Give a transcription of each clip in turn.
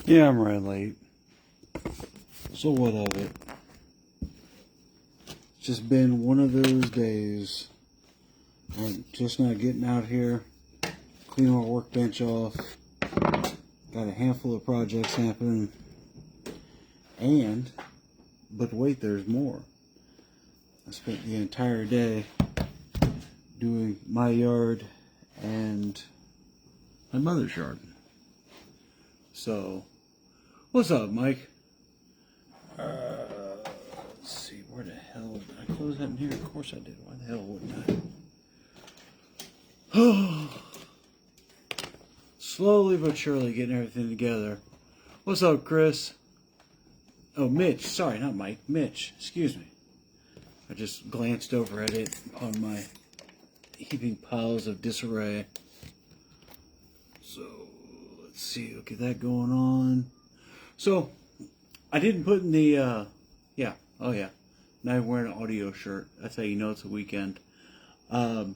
Yeah, I'm running late. So what of it? It's just been one of those days. I'm just not getting out here, clean our workbench off. Got a handful of projects happening. But wait, there's more. I spent the entire day doing my yard and my mother's yard. So, what's up, Mike? Let's see, where the hell did I close that in here? Of course I did. Why the hell wouldn't I? Slowly but surely getting everything together. What's up, Chris? Oh, Mitch. Sorry, not Mike. Mitch. Excuse me. I just glanced over at it on my heaping piles of disarray. So, let's see. We'll get that going on. So, I didn't put in the, yeah. Oh, yeah. Now I'm wearing an audio shirt. That's how you know it's a weekend. I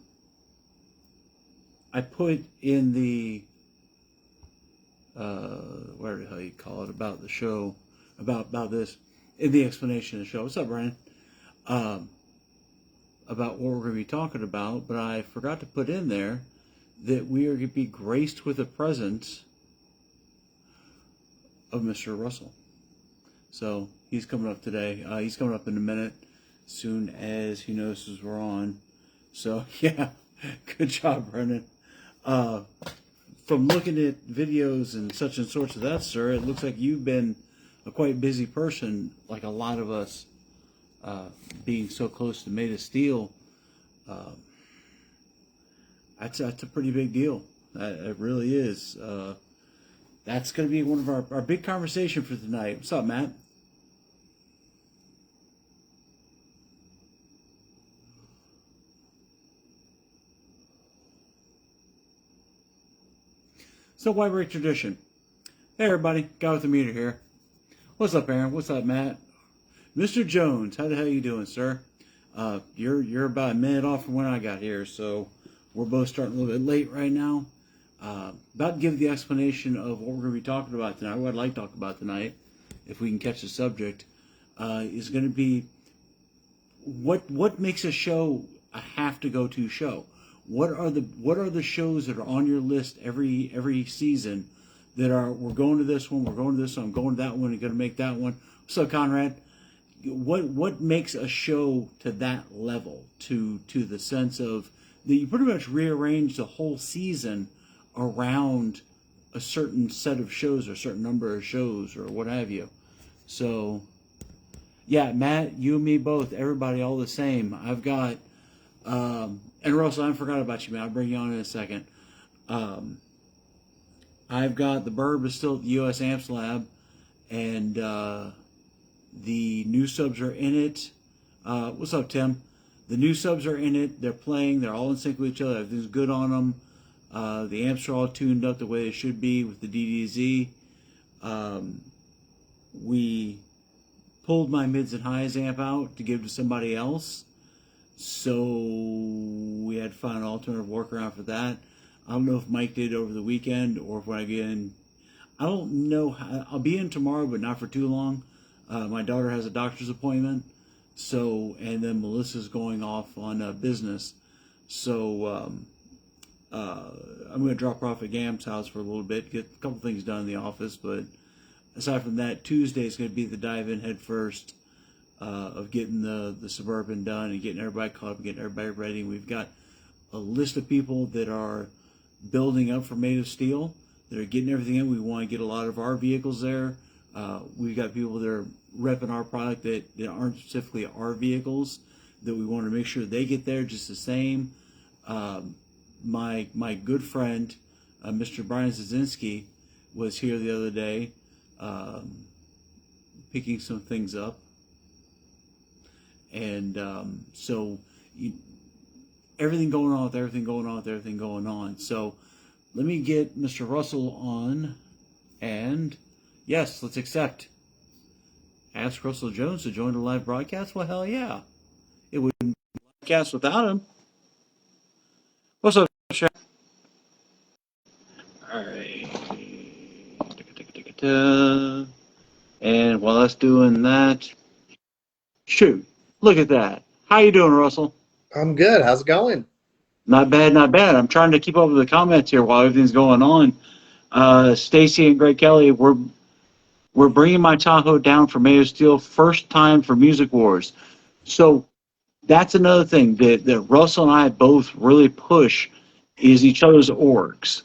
put in the, whatever the hell you call it, about the show, about this, in the explanation of the show. What's up, Brian? About what we're going to be talking about, but I forgot to put in there that we are going to be graced with the presence of Mr. Russell. So he's coming up today. He's coming up in a minute, as soon as he notices we're on. So yeah, good job, Brendan. From looking at videos and such and sorts of that, sir, it looks like you've been a quite busy person, like a lot of us, being so close to Made of Steel. That's a pretty big deal. It really is. That's going to be one of our big conversation for tonight. What's up, Matt? So why break tradition? Hey everybody, Guy with the Meter here. What's up, Aaron? What's up, Matt? Mr. Jones, how the hell you doing, sir? You're about a minute off from when I got here, so we're both starting a little bit late right now. About to give the explanation of what we're going to be talking about tonight, what I'd like to talk about tonight, if we can catch the subject, is going to be what makes a show a have-to-go-to show. What are the shows that are on your list every season that are, we're going to this one, we're going to this one, I'm going to that one, I'm going to make that one. What's up, Conrad? What makes a show to that level, to the sense of that you pretty much rearrange the whole season around a certain set of shows or a certain number of shows or what have you. So, yeah, Matt, you and me both, everybody all the same. I've got, and Russell, I forgot about you, man. I'll bring you on in a second. I've got the Burb is still at the U.S. Amps Lab, and the new subs are in it. What's up, Tim? The new subs are in it. They're playing. They're all in sync with each other. Everything's good on them. The amps are all tuned up the way they should be with the DDZ. We pulled my mids and highs amp out to give to somebody else. So we had to find an alternative workaround for that. I don't know if Mike did over the weekend or if when I get in. I don't know how. I'll be in tomorrow, but not for too long. My daughter has a doctor's appointment. So, and then Melissa's going off on business. So, I'm going to drop her off at Gam's house for a little bit, get a couple things done in the office. But aside from that, Tuesday is going to be the dive in head first of getting the Suburban done and getting everybody caught up and getting everybody ready. We've got a list of people that are building up for Made of Steel, that are getting everything in. We want to get a lot of our vehicles there. We've got people that are repping our product that aren't specifically our vehicles, that we want to make sure they get there just the same. My good friend, Mr. Brian Zazinski, was here the other day picking some things up. And so everything going on with everything going on with everything going on. So let me get Mr. Russell on, and yes, let's accept. Ask Russell Jones to join the live broadcast? Well, hell yeah. It wouldn't be a broadcast without him. What's up, Shaq? All right. And while that's doing that, shoot, look at that. How you doing, Russell? I'm good. How's it going? Not bad, not bad. I'm trying to keep up with the comments here while everything's going on. Stacy and Greg Kelly, we're bringing my Tahoe down for Mayo Steel, first time for Music Wars. So that's another thing that Russell and I both really push is each other's orgs.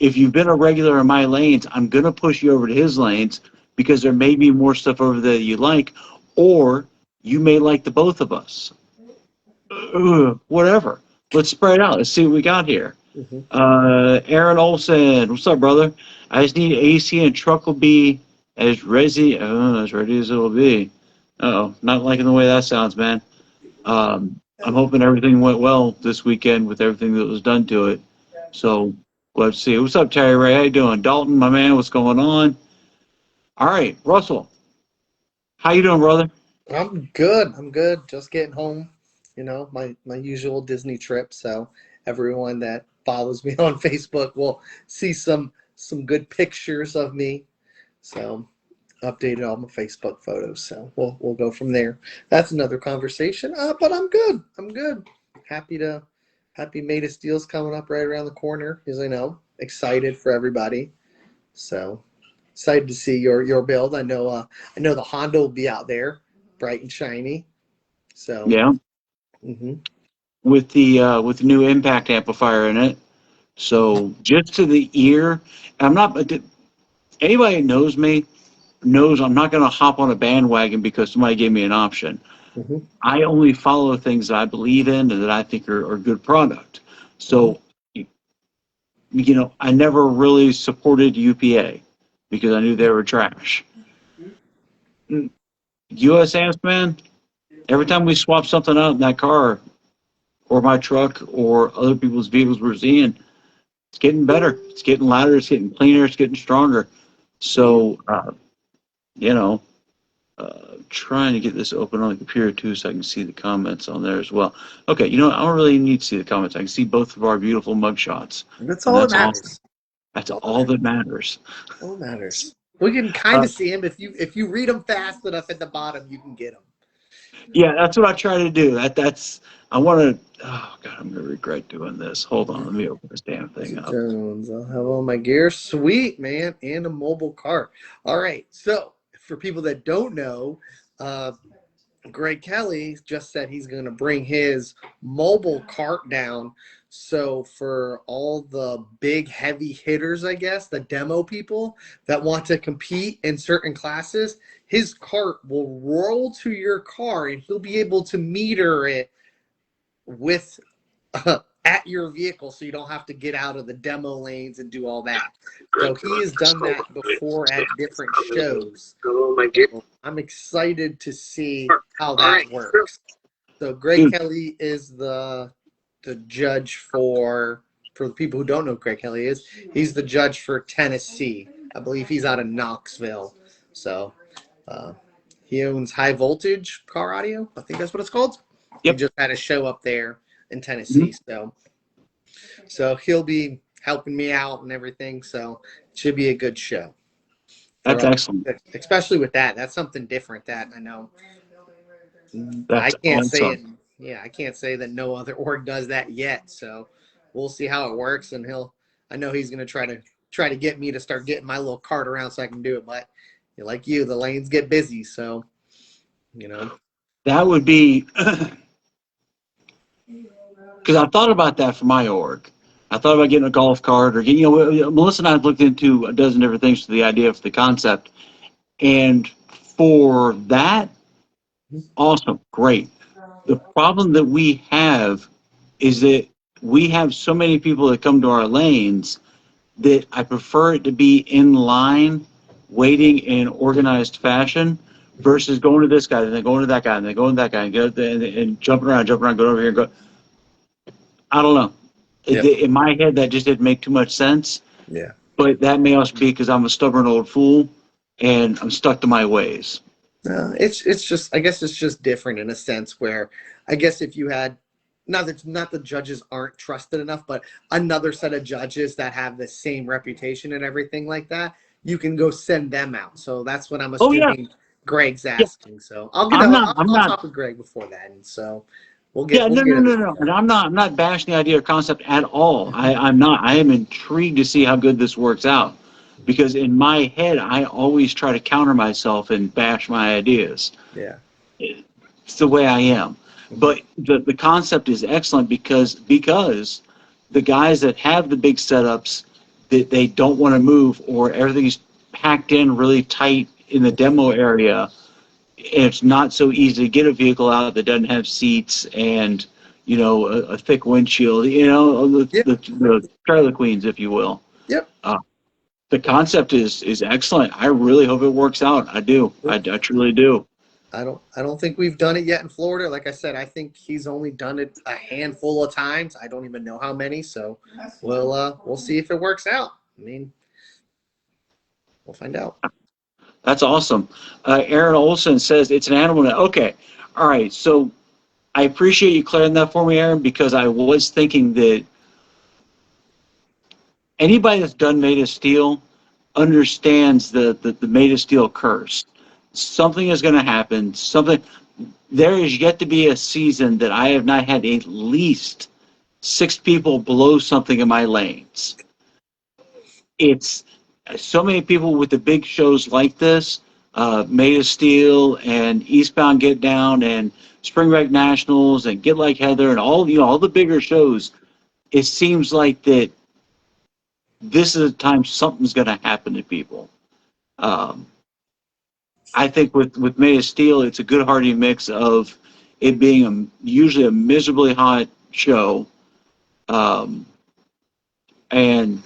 If you've been a regular in my lanes, I'm going to push you over to his lanes because there may be more stuff over there that you like, or you may like the both of us. Whatever. Let's spread out. Let's see what we got here. hmm Aaron Olson, what's up, brother? I just need AC and truck will be as ready as it'll be. Uh-oh, not liking the way that sounds, man. I'm hoping everything went well this weekend with everything that was done to it. So let's see. What's up, Terry Ray? How you doing? Dalton, my man, what's going on? All right, Russell, how you doing, brother? I'm good. I'm good. Just getting home. My usual Disney trip. So everyone that follows me on Facebook will see some good pictures of me. So updated all my Facebook photos. So we'll go from there. That's another conversation. But I'm good. I'm good. Happy May of Steel's coming up right around the corner, as I know. Excited for everybody. So excited to see your build. I know the Honda will be out there, bright and shiny. So Yeah, hmm with the new impact amplifier in it. So just to the ear, I'm not. Anybody that knows me knows I'm not going to hop on a bandwagon because somebody gave me an option. hmm I only follow things that I believe in and that I think are good product. hmm So, I never really supported UPA because I knew they were trash. US Amps, man, every time we swap something out in that car or my truck or other people's vehicles we're seeing, it's getting better. It's getting louder. It's getting cleaner. It's getting stronger. So, you know, trying to get this open on the computer too so I can see the comments on there as well. Okay, I don't really need to see the comments. I can see both of our beautiful mugshots, That's and all that that's awesome. matters. That's All that all that matters. all that matters. We can kind Uh, of see them if you read them fast enough at the bottom, you can get them. yeah, that's what I try to do. That's I want to. Oh God, I'm gonna regret doing this. Hold on, let me open this damn thing Mr. up. Jones, I'll have all my gear. Sweet, man, and a mobile cart. All right. So for people that don't know, uh, Greg Kelly just said he's going to bring his mobile cart down. So for all the big heavy hitters, I guess, the demo people that want to compete in certain classes, his cart will roll to your car and he'll be able to meter it with at your vehicle so you don't have to get out of the demo lanes and do all that. So he has done that before at different shows. So I'm excited to see how that works. So Greg Dude, Kelly is the judge for the people who don't know who Greg Kelly is. He's the judge for Tennessee. I believe he's out of Knoxville. So uh, he owns High Voltage Car Audio. I think that's what it's called. He yep. just had a show up there in Mhm. Tennessee. So he'll be helping me out and everything. So it should be a good show for That's all, excellent. especially with that. That's something different that I know. I That's can't say it. awesome. Yeah, I can't say that no other org does that yet. So we'll see how it works. And I know he's gonna try to get me to start getting my little cart around so I can do it. But like you, the lanes get busy. So you know. That would be because I thought about that for my org. I thought about getting a golf cart or getting, Melissa and I have looked into a dozen different things to the idea of the concept. And for that, awesome, great. The problem that we have is that we have so many people that come to our lanes that I prefer it to be in line, waiting in organized fashion versus going to this guy and then going to that guy and then going to that guy and jumping around, going over here and go. I don't know. Yeah. In my head, that just didn't make too much sense. Yeah. But that may also be because I'm a stubborn old fool and I'm stuck to my ways. It's just, I guess it's just different in a sense where I guess if you had not the judges aren't trusted enough, but another set of judges that have the same reputation and everything like that, you can go send them out. So that's what I'm Oh yeah, assuming Greg's yeah. asking. So I'll get I'm a, not. I'm I'll not. talk with Greg before that, and so Yeah, we'll no, get no, it no, worked no. And out. I'm not bashing the idea or concept at all. I'm not. I am intrigued to see how good this works out, because in my head, I always try to counter myself and bash my ideas. Yeah. It's the way I am. Mhm. But the concept is excellent because the guys that have the big setups that they don't want to move, or everything's packed in really tight in the demo area, it's not so easy to get a vehicle out that doesn't have seats and a thick windshield. Yep. The trailer queens, if you will. Yep. Uh, the concept is excellent. I really hope it works out. I do. I truly do. I don't think we've done it yet in Florida. Like I said, I think he's only done it a handful of times. I don't even know how many. So we'll see if it works out. I mean, we'll find out. That's awesome. Aaron Olson says it's an animal. Okay. All right. So I appreciate you clearing that for me, Aaron, because I was thinking that anybody that's done Made of Steel understands the Made of Steel curse. Something is going to happen. There is yet to be a season that I have not had at least 6 people blow something in my lanes. It's so many people with the big shows like this, Made of Steel and Eastbound Get Down and Spring Break Nationals and Get Like Heather and all the bigger shows. It seems like that this is a time something's going to happen to people. Um, I think with Made of Steel, it's a good hearty mix of it being usually a miserably hot show, um, and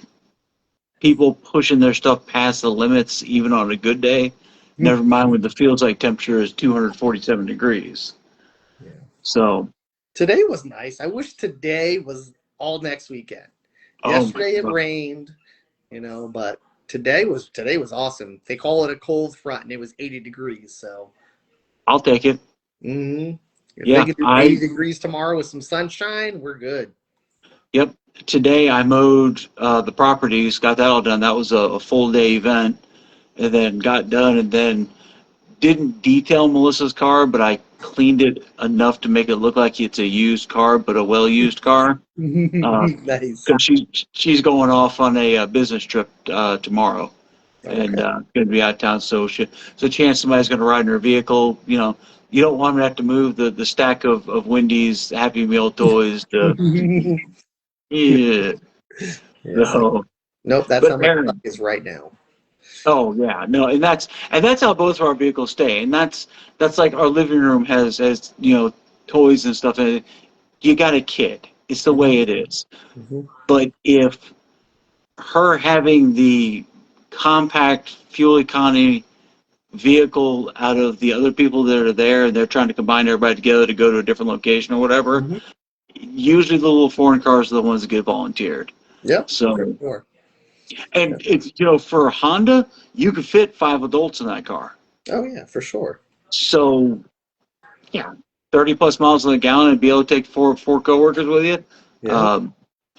people pushing their stuff past the limits even on a good day. Never mind when the feels like temperature is 247 degrees. Yeah. So, Today was nice. I wish today was all next weekend. oh my Yesterday it God, rained, but today was awesome. They call it a cold front, and it was 80 degrees. So, I'll take it. hmm if they Yeah, could do 80 degrees tomorrow with some sunshine, we're good. yep. Today I mowed the properties, got that all done. That was a full day event, and then got done, and then didn't detail Melissa's car, but I cleaned it enough to make it look like it's a used car, but a well-used car. Nice. Because she's going off on a business trip tomorrow, and Okay. going to be out of town. So chance somebody's going to ride in her vehicle. You don't want to have to move the stack of Wendy's Happy Meal toys to yeah. Yeah. So, Nope, that's but how my truck Aaron, is right now. oh yeah, no, and that's how both of our vehicles stay, and that's like our living room has toys and stuff in it. You got a kid. It's the way it is. Hmm. But if her having the compact fuel economy vehicle out of the other people that are there and they're trying to combine everybody together to go to a different location or whatever, Hmm. usually the little foreign cars are the ones that get volunteered. Yep, for So, sure. and it's, for Honda, you could fit 5 adults in that car. Oh yeah, for sure. So, yeah, 30 plus miles on the gallon and be able to take four coworkers with you, Yeah. um,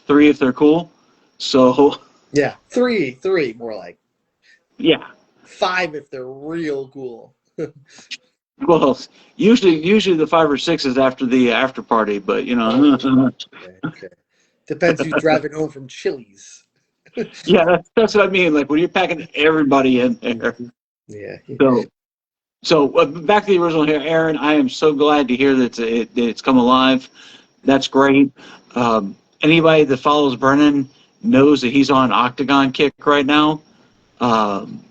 3 if they're cool. So, Yeah. Three, more like yeah. 5 if they're real cool. Well, usually the 5 or 6 is after the after party, but Oh, okay, okay. Depends who's driving home from Chili's. yeah, that's what I mean. Like when you're packing everybody in there. Mhm. Yeah. So back to the original here, Aaron. I am so glad to hear that it's come alive. That's great. Anybody that follows Brennan knows that he's on an octagon kick right now. Um,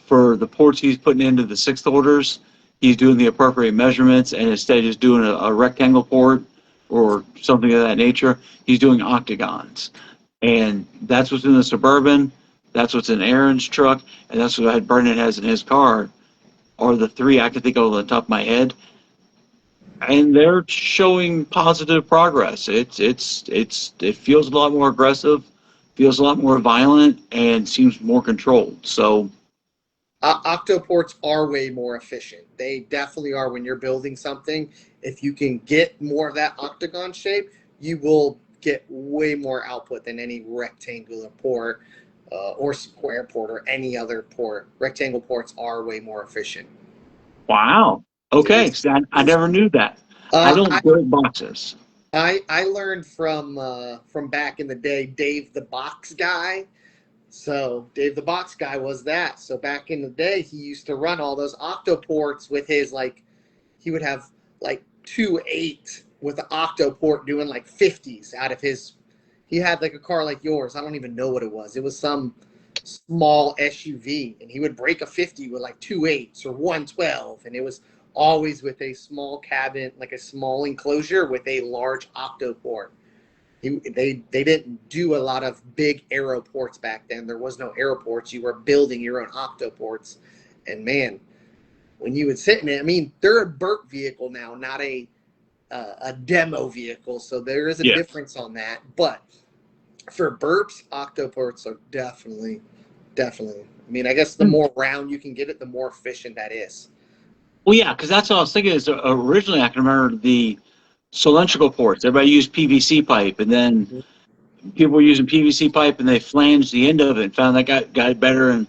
for the ports he's putting into the sixth orders, he's doing the appropriate measurements, and instead of just doing a rectangle port or something of that nature, he's doing octagons. And that's what's in the Suburban, that's what's in Aaron's truck, and that's what Brennan has in his car, are the 3 I can think of on the top of my head. And they're showing positive progress. It feels a lot more aggressive, feels a lot more violent, and seems more controlled. So Octoports are way more efficient. They definitely are when you're building something. If you can get more of that octagon shape, you will get way more output than any rectangular port. or square port or any other port. Rectangle ports are way more efficient. Wow. It Okay. is. So I It's, never knew that. I uh, don't build boxes. I learned from back in the day, Dave the Box Guy. So Dave the Box Guy was that. So back in the day, he used to run all those octoports with his he would have like 2.8 with the octoport doing like 50s out of his. He had like a car like yours. I don't even know what it was. It was some small SUV, and he would break a 50 with like 2.8s or 112, and it was always with a small cabin, like a small enclosure with a large octoport. They didn't do a lot of big aeroports back then. There was no aeroports. You were building your own octoports, and man, when you would sit in it, I mean, they're a Burt vehicle now, not a demo vehicle, so there is a Yeah. difference on that. But for burps, octoports are definitely. I mean, I guess the more round you can get it, the more efficient that is. Well, yeah, because that's what I was thinking. Is originally I can remember the cylindrical ports. Everybody used PVC pipe, and then Mhm. people were using PVC pipe, and they flanged the end of it and found that got better and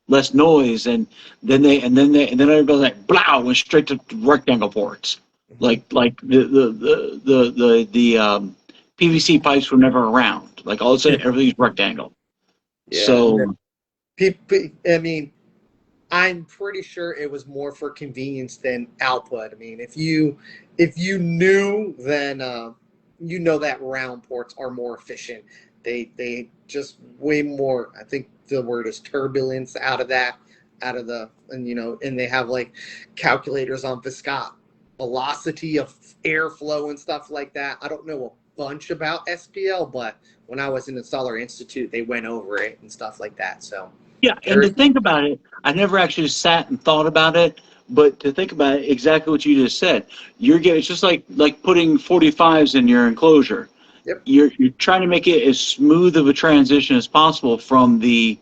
less noise. And then everybody like blow went straight to rectangle ports. Like the PVC pipes were never around. Like all of a sudden everything's rectangle. Yeah, So people. I mean, I'm pretty sure it was more for convenience than output. I mean, if you knew, then you know that round ports are more efficient. They just way more. I think the word is turbulence out of the, and and they have like calculators on velocity of airflow and stuff like that. I don't know a bunch about SPL, but when I was in Installer Institute, they went over it and stuff like that. So yeah, and there. to think about it, I never actually sat and thought about it, but to think about it, exactly what you just said, you're getting it's just like putting 45s in your enclosure. Yep. You're trying to make it as smooth of a transition as possible from the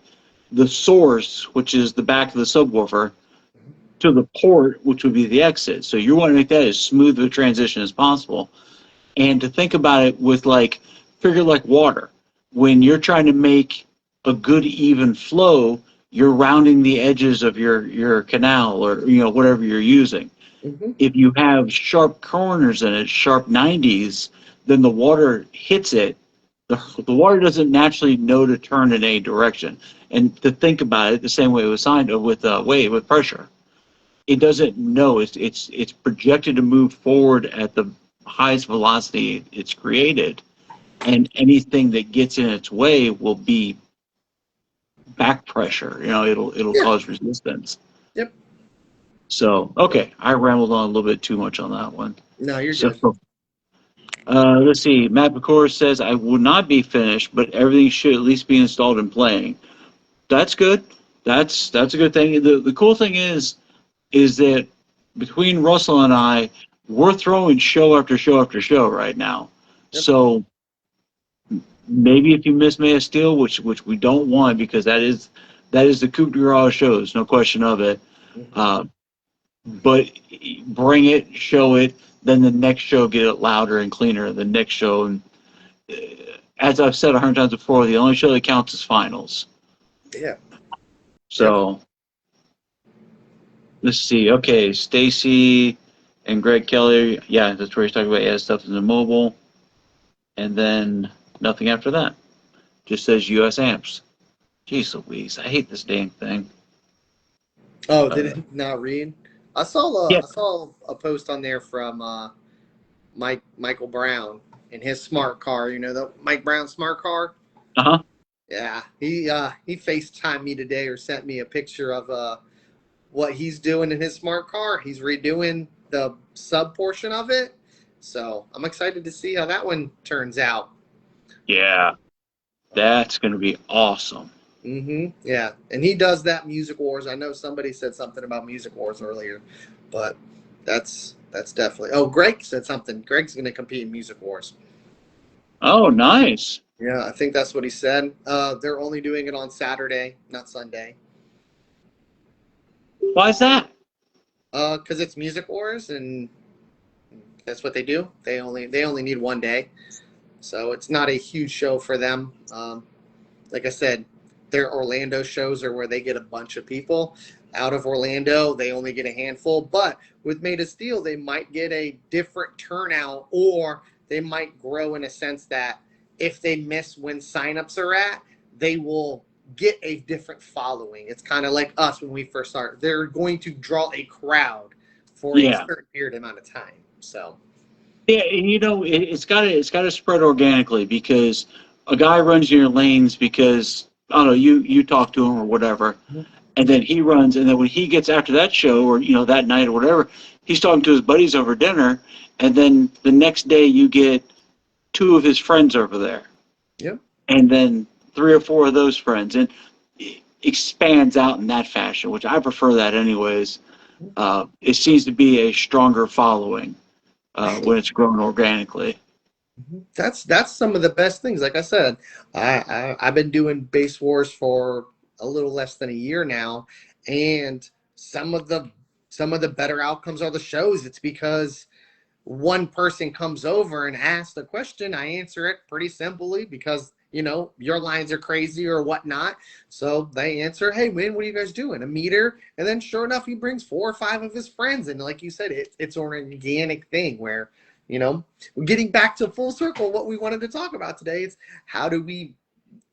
source, which is the back of the subwoofer, to the port, which would be the exit. So you want to make that as smooth of a transition as possible. And to think about it with figure like water. When you're trying to make a good even flow, you're rounding the edges of your canal or whatever you're using. Hmm. If you have sharp corners in it, sharp 90s, then the water hits it. The water doesn't naturally know to turn in any direction. And to think about it the same way it was signed with weight, with pressure, it doesn't know. It's projected to move forward at the highest velocity it's created, and anything that gets in its way will be back pressure. It'll Yeah. cause resistance. Yep. So okay, I rambled on a little bit too much on that one. No, you're So good. let's see. Matt McCord says I will not be finished, but everything should at least be installed and playing. That's good. That's a good thing. The cool thing is that between Russell and I, we're throwing show after show after show right now. Yep. So maybe if you miss May of Steel, which we don't want because that is the coup de grace shows, no question of it. Mhm. Uh, but bring it, show it, then the next show get it louder and cleaner. The next show, and as I've said 100 times before, the only show that counts is finals. Yeah. Yep. So let's see. Okay, Stacy and Greg Kelly. Yeah, that's where he's talking about add stuff in the mobile, and then nothing after that. Just says U.S. amps. Jeez Louise, I hate this dang thing. Oh, did Uh, it not read? I saw yeah. I saw a post on there from Michael Brown in his smart car. You know the Mike Brown smart car. Uh huh. Yeah, he FaceTimed me today or sent me a picture of what he's doing in his smart car. He's redoing the sub portion of it. So I'm excited to see how that one turns out. Yeah, that's gonna be awesome. Yeah, and he does that Music Wars. I know somebody said something about Music Wars earlier, but that's definitely. Oh, Greg said something. Greg's going to compete in Music Wars. Oh, nice. Yeah, I think that's what he said. They're only doing it on Saturday, not Sunday. Why is that? Because it's Music Wars, and that's what they do. They only need one day, so it's not a huge show for them. Like I said, their Orlando shows are where they get a bunch of people. Out of Orlando, they only get a handful. But with Made of Steel, they might get a different turnout, or they might grow in a sense that if they miss when signups are at, they will get a different following. It's kind of like us when we first start. They're going to draw a crowd for a Yeah. certain period amount of time. So Yeah, and it's got to spread organically, because a guy runs your lanes because I don't know, you talk to him or whatever, and then he runs, and then when he gets after that show or that night or whatever, he's talking to his buddies over dinner, and then the next day you get two of his friends over there, yep. and then three or four of those friends, and it expands out in that fashion, which I prefer that anyways. It seems to be a stronger following when it's grown organically. That's some of the best things. Like I said, I've been doing Base Wars for a little less than a year now, and some of the better outcomes are the shows. It's because one person comes over and asks a question, I answer it pretty simply because your lines are crazy or whatnot. So they answer, "Hey man, what are you guys doing? A meter?" And then sure enough, he brings 4 or 5 of his friends, and like you said, it's an organic thing where getting back to full circle. What we wanted to talk about today is how do we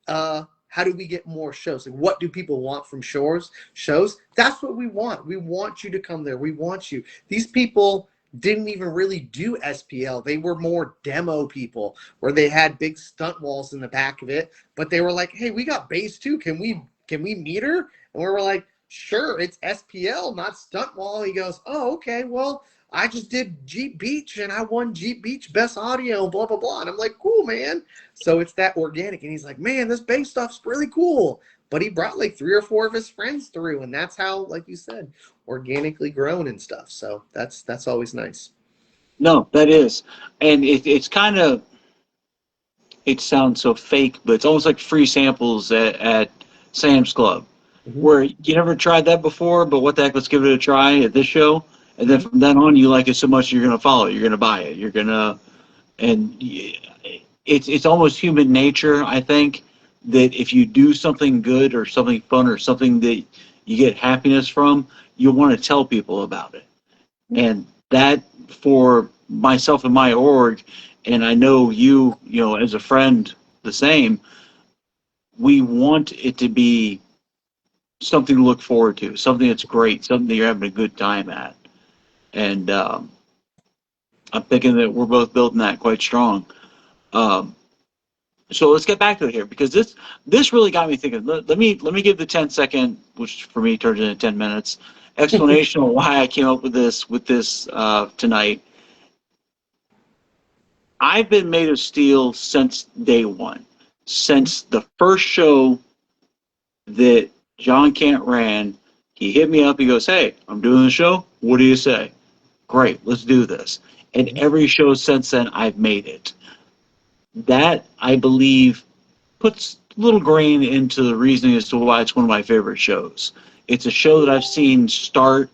get more shows? Like, what do people want from shows? That's what we want. We want you to come there. We want you. These people didn't even really do SPL. They were more demo people where they had big stunt walls in the back of it, but they were like, "Hey, we got base too. Can we meter?" And we were like, "Sure, it's SPL, not stunt wall." He goes, "Oh, okay. Well, I just did Jeep Beach and I won Jeep Beach best audio, blah, blah, blah." And I'm like, "Cool, man." So it's that organic. And he's like, "Man, this bass stuff's really cool." But he brought like 3 or 4 of his friends through. And that's how, like you said, organically grown and stuff. So that's always nice. No, that is, and it's kind of, it sounds so fake, but it's almost like free samples at Sam's Club, Mm-hmm. where you never tried that before, but what the heck, let's give it a try at this show, and then Mm-hmm. from then on, you like it so much you're gonna follow it, you're gonna buy it, and it's almost human nature, I think, that if you do something good or something fun or something that you get happiness from, you want to tell people about it. And that, for myself and my org, and I know as a friend, the same, we want it to be something to look forward to, something that's great, something that you're having a good time at. And I'm thinking that we're both building that quite strong. Um, so let's get back to it here, because this really got me thinking. Let me give the 10-second, which for me turns into 10 minutes, explanation on why I came up with this tonight. I've been Made of Steel since day one, since the first show that John Kent ran. He hit me up. He goes, "Hey, I'm doing the show. What do you say?" Great, let's do this. And every show since then, I've made it. That, I believe, puts a little grain into the reasoning as to why it's one of my favorite shows. It's a show that I've seen start,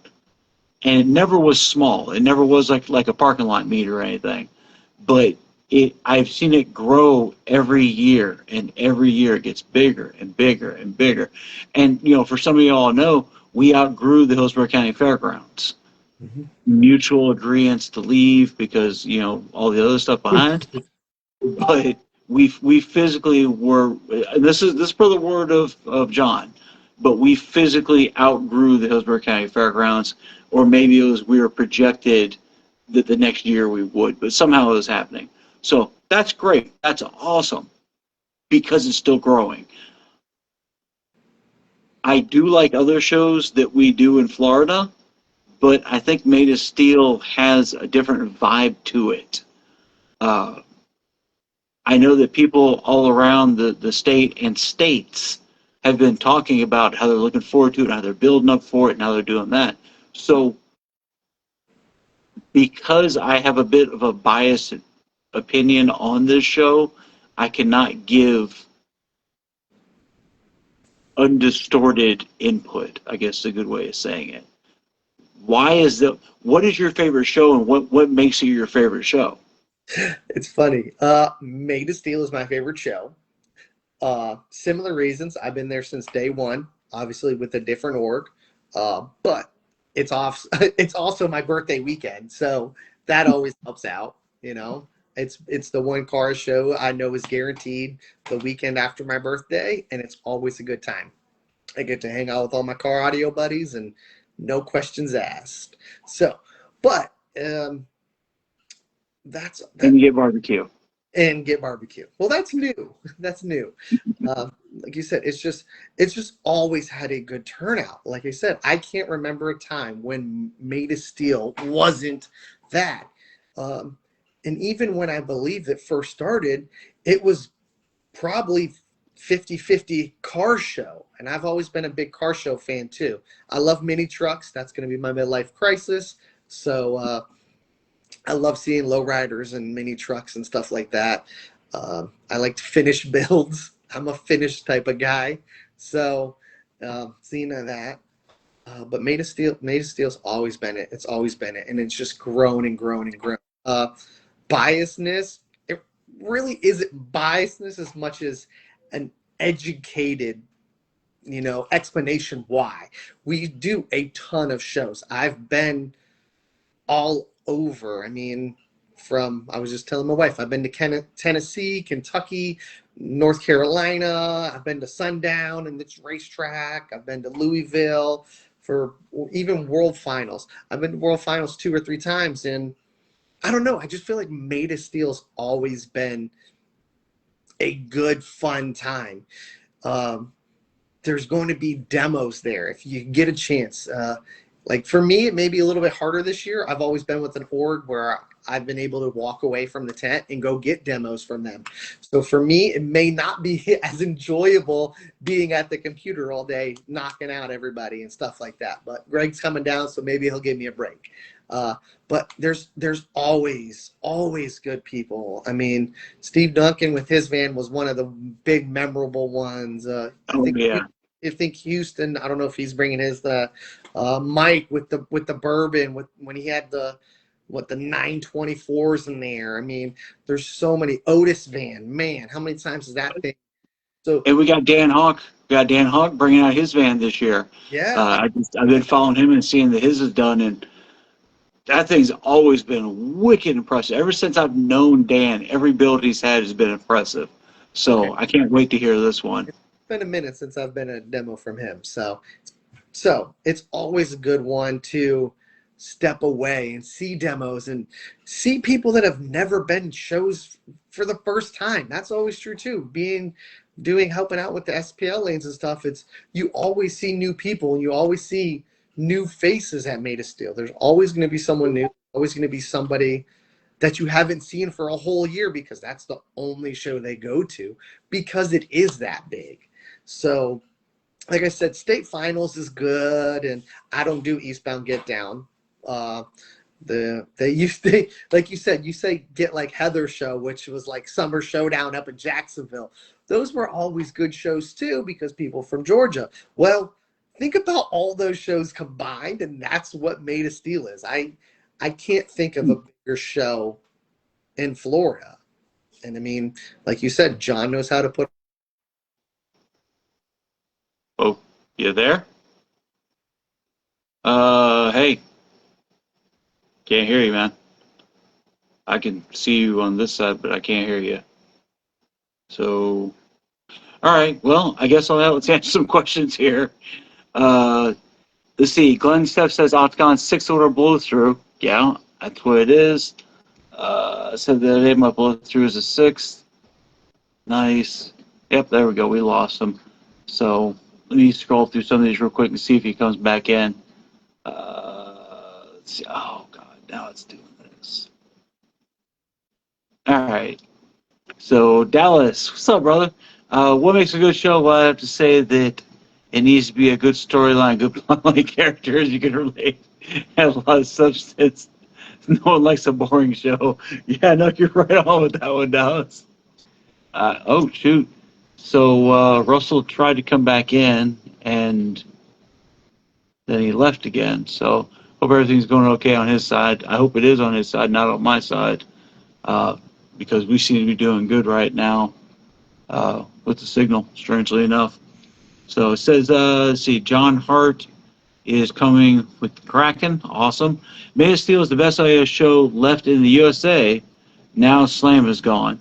and it never was small. It never was like a parking lot meter or anything. But I've seen it grow every year, and every year it gets bigger and bigger and bigger. And for some of y'all know, we outgrew the Hillsborough County Fairgrounds. Mm-hmm. Mutual agreements to leave because all the other stuff behind. But we physically were. And this is per the word of John. But we physically outgrew the Hillsborough County Fairgrounds, or maybe it was we were projected that the next year we would, but somehow it was happening. So that's great. That's awesome, because it's still growing. I do like other shows that we do in Florida, but I think Made of Steel has a different vibe to it. I know that people all around the state and states have been talking about how they're looking forward to it, how they're building up for it, and how they're doing that. So because I have a bit of a biased opinion on this show, I cannot give undistorted input, I guess is a good way of saying it. What is your favorite show, and what makes it your favorite show? It's funny. Made of Steel is my favorite show. Similar reasons. I've been there since day one, obviously with a different org, but it's off. It's also my birthday weekend, so that always helps out. You know, it's the one car show I know is guaranteed the weekend after my birthday, and it's always a good time. I get to hang out with all my car audio buddies and no questions asked. So, but that's And that you get barbecue. and get barbecue. Well, that's new. That's new. Like you said, it's just always had a good turnout. Like I said, I can't remember a time when Made of Steel wasn't that. Um, and even when I believe it first started, it was probably 50-50 car show. And I've always been a big car show fan too. I love mini trucks. That's going to be my midlife crisis. So I love seeing lowriders and mini trucks and stuff like that. I like to finish builds. I'm a finish type of guy. So seeing that. But Made of Steel's always been it. It's always been it. And it's just grown and grown and grown. Biasness, it really isn't biasness as much as an educated, explanation why. We do a ton of shows. I've been all over. I mean, I was just telling my wife, I've been to Tennessee, Kentucky, North Carolina. I've been to Sundown and its racetrack. I've been to Louisville for even World Finals. I've been to World Finals 2 or 3 times, and I don't know. I just feel like Made of Steel's always been a good, fun time. There's going to be demos there if you get a chance. Like for me, it may be a little bit harder this year. I've always been with an org where I've been able to walk away from the tent and go get demos from them. So for me, it may not be as enjoyable being at the computer all day, knocking out everybody and stuff like that. But Greg's coming down, so maybe he'll give me a break. But there's always good people. I mean, Steve Duncan with his van was one of the big memorable ones. I think Houston. I don't know if he's bringing his Mike with the bourbon when he had the 924s in there. I mean, there's so many. Otis van, man, how many times is that thing? So And we got Dan Hawk. We got Dan Hawk bringing out his van this year. yeah, I've been following him and seeing that his is done, and that thing's always been wicked impressive. Ever since I've known Dan, every build he's had has been impressive. So okay. I can't wait to hear this one. It's been a minute since I've been a demo from him. So it's always a good one to step away and see demos and see people that have never been shows for the first time. That's always true too. Helping out with the SPL lanes and stuff, you always see new people and you always see new faces at Made of Steel. There's always going to be someone new, always going to be somebody that you haven't seen for a whole year because that's the only show they go to because it is that big. So like I said, state finals is good, and I don't do Eastbound Get Down. They used to, like you said, get like Heather show, which was like Summer Showdown up in Jacksonville. Those were always good shows too because people from Georgia. Well, think about all those shows combined, and that's what Made of Steel is. I can't think of a bigger show in Florida. And I mean, like you said, John knows how to put. Oh, you there? Hey, can't hear you, man. I can see you on this side, but I can't hear you. So, all right. Well, I guess let's answer some questions here. Let's see. Glenn Steph says Octagon 6-order blow through. Yeah, that's what it is. Said the other day my blow through is a 6. Nice. Yep, there we go. We lost him. So let me scroll through some of these real quick and see if he comes back in. Let's see. Oh God, now it's doing this. All right. So Dallas, what's up, brother? What makes a good show? Well, I have to say that it needs to be a good storyline, good plotline characters you can relate, and a lot of substance. No one likes a boring show. Yeah, no, you're right on with that one, Dallas. Oh shoot. So Russell tried to come back in, and then he left again. So hope everything's going okay on his side. I hope it is on his side, not on my side, because we seem to be doing good right now. with the signal, strangely enough. So it says, let's see, John Hart is coming with the Kraken. Awesome. Made of Steel is the best audio show left in the USA. Now Slam is gone.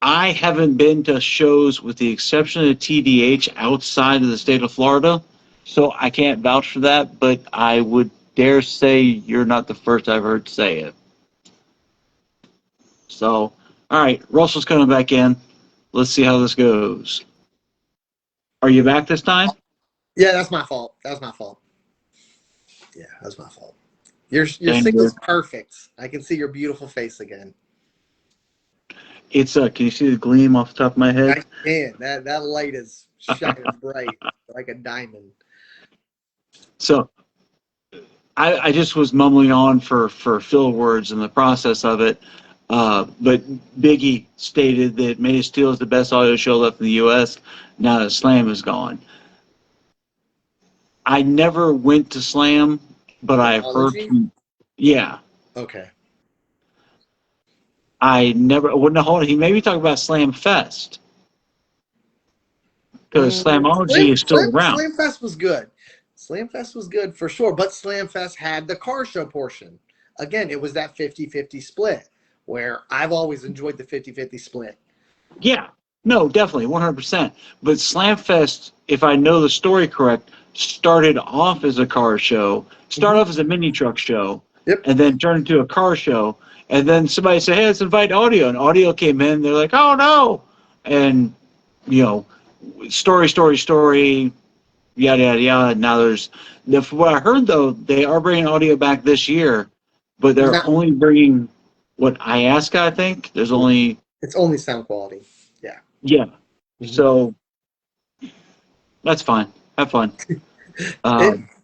I haven't been to shows with the exception of TDH outside of the state of Florida, so I can't vouch for that, but I would dare say you're not the first I've heard say it. So, all right, Russell's coming back in. Let's see how this goes. Are you back this time? Yeah, that's my fault. That was my fault. Yeah, that's my fault. Your signal's perfect. I can see your beautiful face again. It's can you see the gleam off the top of my head? I can. That light is shining bright like a diamond. So I just was mumbling on for fill words in the process of it. But Biggie stated that Made of Steel is the best audio show left in the U.S. now that Slam is gone. I never went to Slam, but I've heard from, yeah. Okay. I never, well, no, hold on. He maybe talk about Slam Fest. Because Slamology is still around. Slam Fest was good. Slam Fest was good for sure, but Slam Fest had the car show portion. Again, it was that 50-50 split where I've always enjoyed the 50-50 split. Yeah, no, definitely, 100%. But Slam Fest, if I know the story correct, started off as a car show, off as a mini truck show, and then turned into a car show. And then somebody said, hey, let's invite audio. And audio came in. They're like, oh, no. And, you know, story, yada, yada, yada. Now there's, from what I heard, though, they are bringing audio back this year, but they're only bringing what Ayaska, I think. It's only sound quality. Yeah. Yeah. So that's fine. Have fun.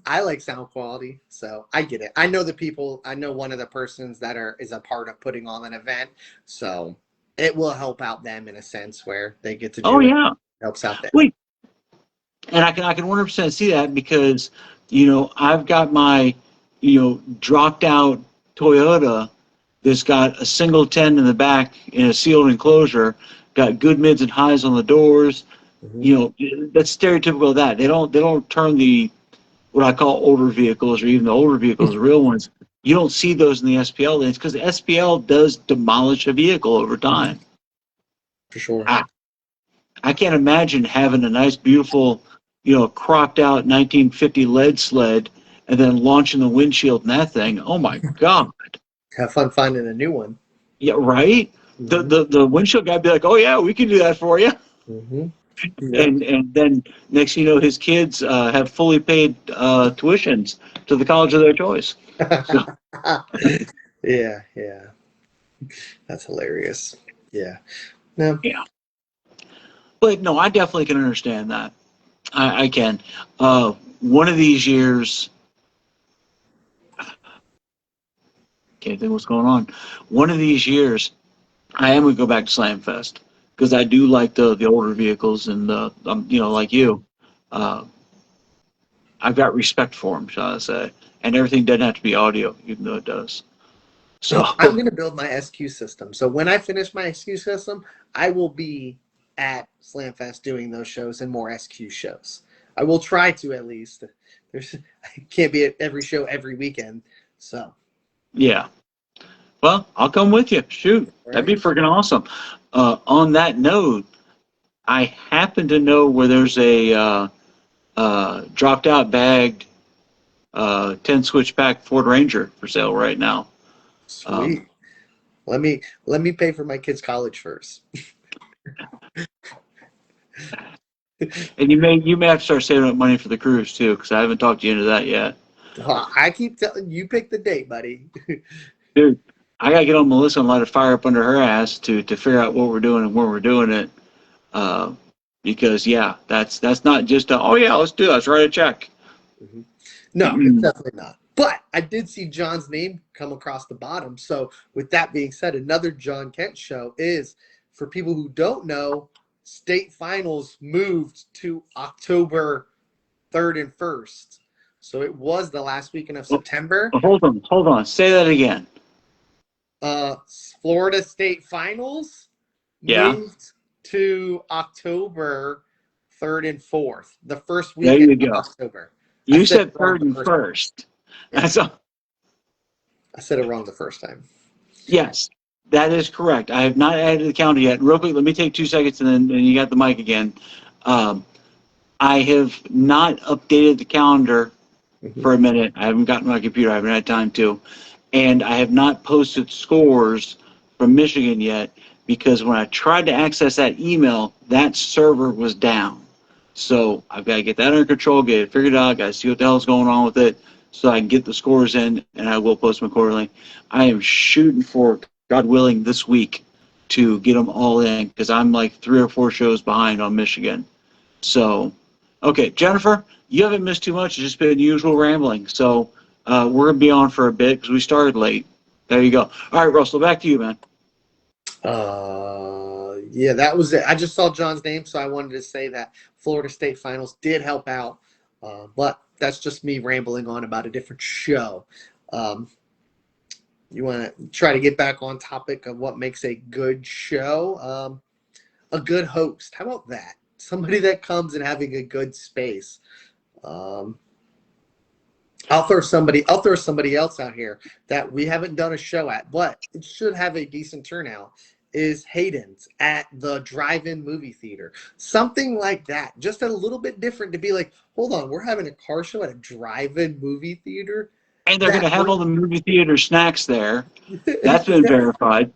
I like sound quality, so I get it. I know the people. I know one of the persons that is a part of putting on an event, so it will help out them in a sense where they get to do. It helps out them. Wait, and I can 100% see that because I've got my dropped out Toyota that's got a single 10 in the back in a sealed enclosure, got good mids and highs on the doors. That's stereotypical of that. They don't turn the what I call older vehicles or even the older vehicles, the real ones. You don't see those in the SPL lanes because the SPL does demolish a vehicle over time. For sure. I can't imagine having a nice, beautiful, cropped out 1950 lead sled and then launching the windshield in that thing. Oh my God. Have fun finding a new one. Yeah, right? The windshield guy would be like, oh yeah, we can do that for you. Yep. And then next you know his kids have fully paid tuitions to the college of their choice. So. Yeah. That's hilarious. Yeah. No. Yeah. But no, I definitely can understand that. I can. One of these years, can't think what's going on. One of these years, I am going to go back to Slam Fest because I do like the older vehicles and like you. I've got respect for them, shall I say. And everything doesn't have to be audio, even though it does. So I'm going to build my SQ system. So when I finish my SQ system, I will be at Slam Fest doing those shows and more SQ shows. I will try to at least. I can't be at every show every weekend. So. Yeah. Well, I'll come with you. Shoot. Right. That'd be freaking awesome. On that note, I happen to know where there's a dropped out bagged 10 switchback Ford Ranger for sale right now. Sweet. Let me pay for my kids' college first. And you may have to start saving up money for the cruise too, because I haven't talked you into that yet. I keep telling you, pick the date, buddy. Dude, I gotta get on Melissa and light a fire up under her ass to figure out what we're doing and where we're doing it. Because that's not just let's do it. Let's write a check. Mm-hmm. No, it's definitely not. But I did see John's name come across the bottom. So with that being said, another John Kent show is, for people who don't know, state finals moved to October 3rd and 1st. So it was the last weekend of September. Hold on. Say that again. Florida state finals moved to October 3rd and 4th, the first There weekend you of go. October. You Said it said wrong third the and first time. first. Yeah. So, I said it wrong the first time. yes, that is correct. I have not added the calendar yet. Real quick, let me take 2 seconds, and then you got the mic again. Um, I have not updated the calendar Mm-hmm. for a minute. I haven't gotten my computer. I haven't had time to. And I have not posted scores from Michigan yet because when I tried to access that email, that server was down. So I've got to get that under control, get it figured out, got to see what the hell's going on with it so I can get the scores in, and I will post them accordingly. I am shooting for, God willing, this week to get them all in because I'm like 3 or 4 shows behind on Michigan. So, okay, Jennifer, you haven't missed too much. It's just been usual rambling. So we're going to be on for a bit because we started late. There you go. All right, Russell, back to you, man. Yeah, that was it. I just saw John's name, so I wanted to say that Florida State Finals did help out. But that's just me rambling on about a different show. You want to try to get back on topic of what makes a good show? A good host. How about that? Somebody that comes and having a good space. I'll throw somebody else out here that we haven't done a show at, but it should have a decent turnout. Is Hayden's at the drive-in movie theater. Something like that. Just a little bit different to be like, hold on, we're having a car show at a drive-in movie theater. And they're going to have all the movie theater snacks there. That's been verified.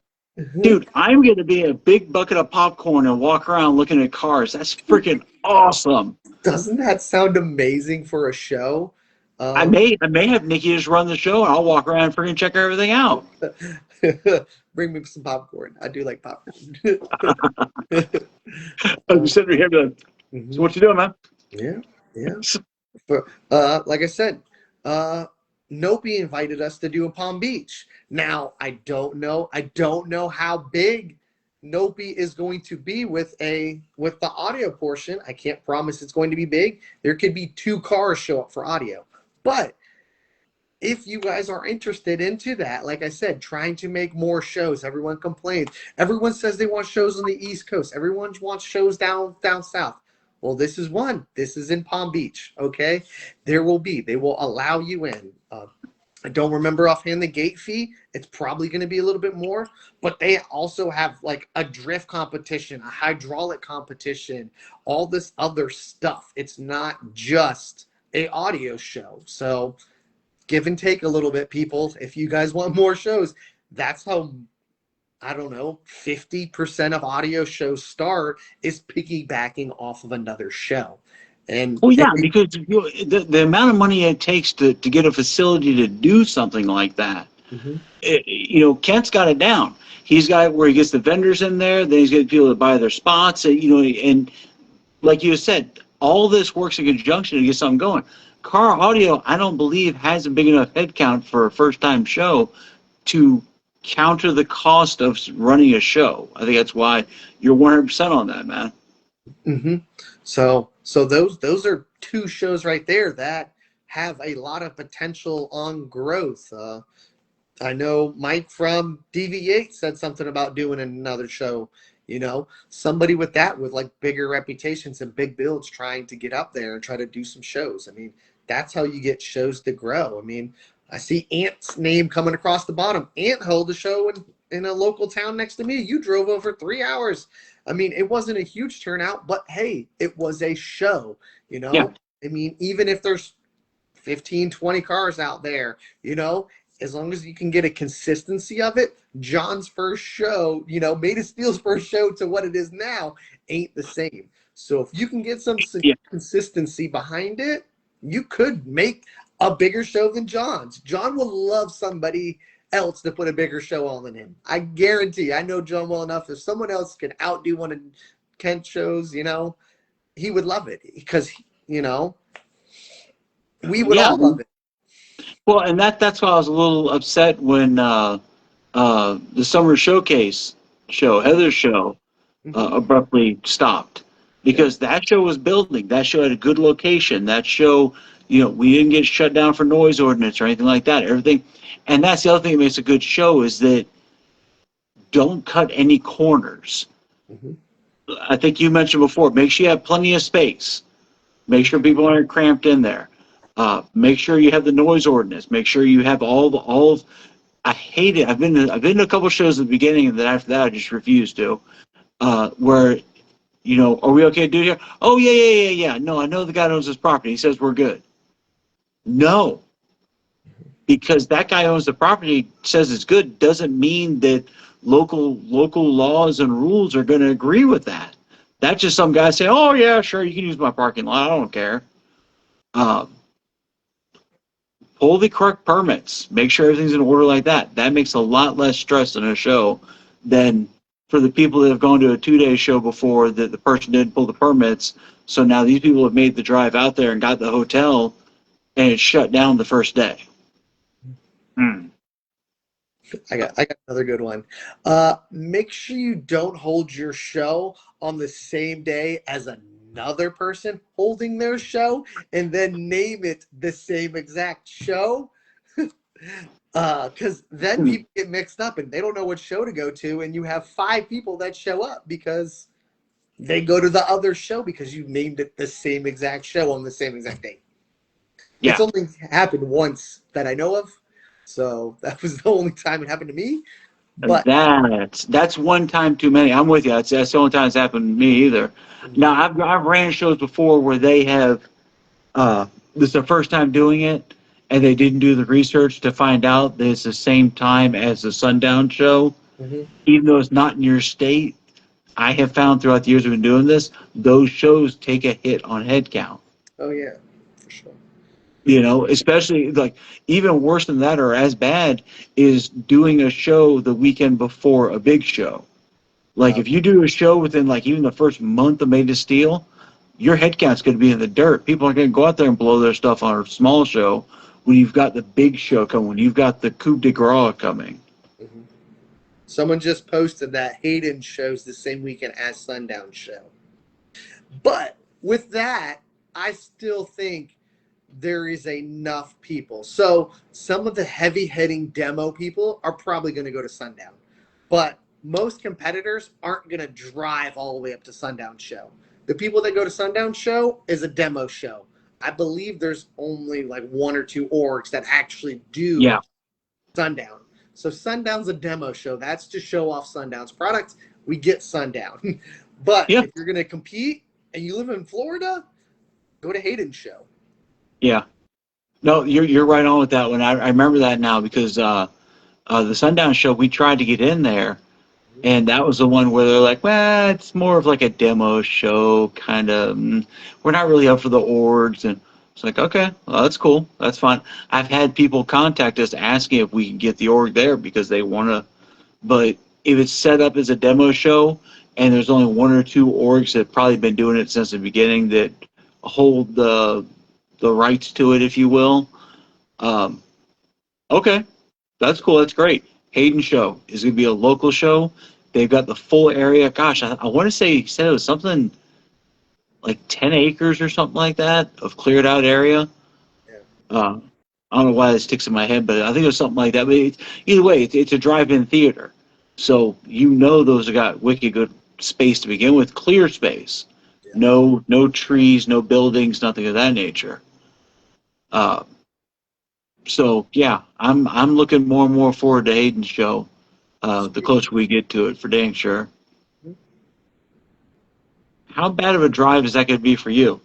Dude, I'm going to be a big bucket of popcorn and walk around looking at cars. That's freaking awesome. Doesn't that sound amazing for a show? I may have Nikki just run the show, and I'll walk around and freaking check everything out. Bring me some popcorn. I do like popcorn. I'm sitting here like, so what you doing, man? Yeah. But, like I said, Nopi invited us to do a Palm Beach. Now, I don't know how big Nopi is going to be with the audio portion. I can't promise it's going to be big. There could be 2 cars show up for audio. But if you guys are interested into that, like I said, trying to make more shows. Everyone complains. Everyone says they want shows on the East Coast. Everyone wants shows down south. Well, this is one. This is in Palm Beach, okay? They will allow you in. I don't remember offhand the gate fee. It's probably going to be a little bit more, but they also have like a drift competition, a hydraulic competition, all this other stuff. It's not just a audio show. So give and take a little bit, people. If you guys want more shows, that's how, I don't know, 50% of audio shows start is piggybacking off of another show. And well, yeah, because the amount of money it takes to get a facility to do something like that, Kent's got it down. He's got it where he gets the vendors in there, then he's got people to buy their spots, and like you said, all this works in conjunction to get something going. Car audio, I don't believe, has a big enough headcount for a first-time show to counter the cost of running a show. I think that's why you're 100% on that, man. Mm-hmm. So those are 2 shows right there that have a lot of potential on growth. I know Mike from DV8 said something about doing another show. Somebody with like bigger reputations and big builds trying to get up there and try to do some shows. I mean, that's how you get shows to grow. I mean, I see Ant's name coming across the bottom. Ant held a show in a local town next to me. You drove over 3 hours. I mean, it wasn't a huge turnout, but hey, it was a show, Yeah. I mean, even if there's 15, 20 cars out there, as long as you can get a consistency of it. John's first show, Made of Steel's first show to what it is now ain't the same. So if you can get some consistency behind it, you could make a bigger show than John's. John will love somebody else to put a bigger show on than him. I guarantee. I know John well enough. If someone else can outdo one of Kent's shows, he would love it because, we would all love it. Well, and that's why I was a little upset when the summer showcase show, Heather's show, abruptly stopped because that show was building. That show had a good location. That show, we didn't get shut down for noise ordinance or anything like that. Everything, and that's the other thing that makes a good show is that don't cut any corners. I think you mentioned before, make sure you have plenty of space. Make sure people aren't cramped in there. Make sure you have the noise ordinance. Make sure you have all of, I hate it. I've been to a couple shows at the beginning, and then after that I just refuse to. Where, are we okay to do it here? Oh, yeah. No, I know the guy owns this property. He says we're good. No, because that guy owns the property, says it's good, doesn't mean that local laws and rules are going to agree with that. That's just some guy saying, "Oh yeah, sure, you can use my parking lot. I don't care." Um, Pull the correct permits. Make sure everything's in order like that. That makes a lot less stress in a show than for the people that have gone to a 2-day show before that the person didn't pull the permits. So now these people have made the drive out there and got the hotel, and it's shut down the first day. Hmm. I got another good one. Make sure you don't hold your show on the same day as another person holding their show, and then name it the same exact show. Because then people get mixed up and they don't know what show to go to, and you have 5 people that show up because they go to the other show because you named it the same exact show on the same exact date. Yeah. It's only happened once that I know of, so that was the only time it happened to me. But That's one time too many. I'm with you. That's the only time it's happened to me either. Now I've ran shows before where they have this is the first time doing it, and they didn't do the research to find out that it's the same time as the sundown show, even though it's not in your state. I have found throughout the years we've been doing this, those shows take a hit on head count. oh yeah, for sure. Especially like even worse than that or as bad is doing a show the weekend before a big show. Like if you do a show within like even the first month of Made to Steel, your head count's going to be in the dirt. People are going to go out there and blow their stuff on a small show when you've got the big show coming, when you've got the coup de grace coming. Someone just posted that Hayden shows the same weekend as Sundown show. But with that, I still think there is enough people. So some of the heavy-hitting demo people are probably going to go to Sundown. But most competitors aren't going to drive all the way up to Sundown show. The people that go to Sundown show is a demo show. I believe there's only like 1 or 2 orgs that actually do Sundown. So Sundown's a demo show. That's to show off Sundown's product. We get Sundown. But if you're going to compete and you live in Florida, go to Hayden's show. Yeah. No, you're right on with that one. I remember that now because the Sundown show, we tried to get in there, and that was the one where they're like, well, it's more of like a demo show, kind of. We're not really up for the orgs. And it's like, okay, well, that's cool. That's fine. I've had people contact us asking if we can get the org there because they want to. But if it's set up as a demo show and there's only 1 or 2 orgs that have probably been doing it since the beginning that hold the rights to it, if you will, okay, that's cool. That's great. Hayden show is going to be a local show. They've got the full area. Gosh, I want to say he said it was something like 10 acres or something like that of cleared out area. I don't know why that sticks in my head, but I think it was something like that. But either way, it's a drive-in theater. So those have got wicked good space to begin with, clear space. No trees, no buildings, nothing of that nature. So yeah, I'm looking more and more forward to Hayden's show. The closer we get to it, for dang sure. How bad of a drive is that going to be for you?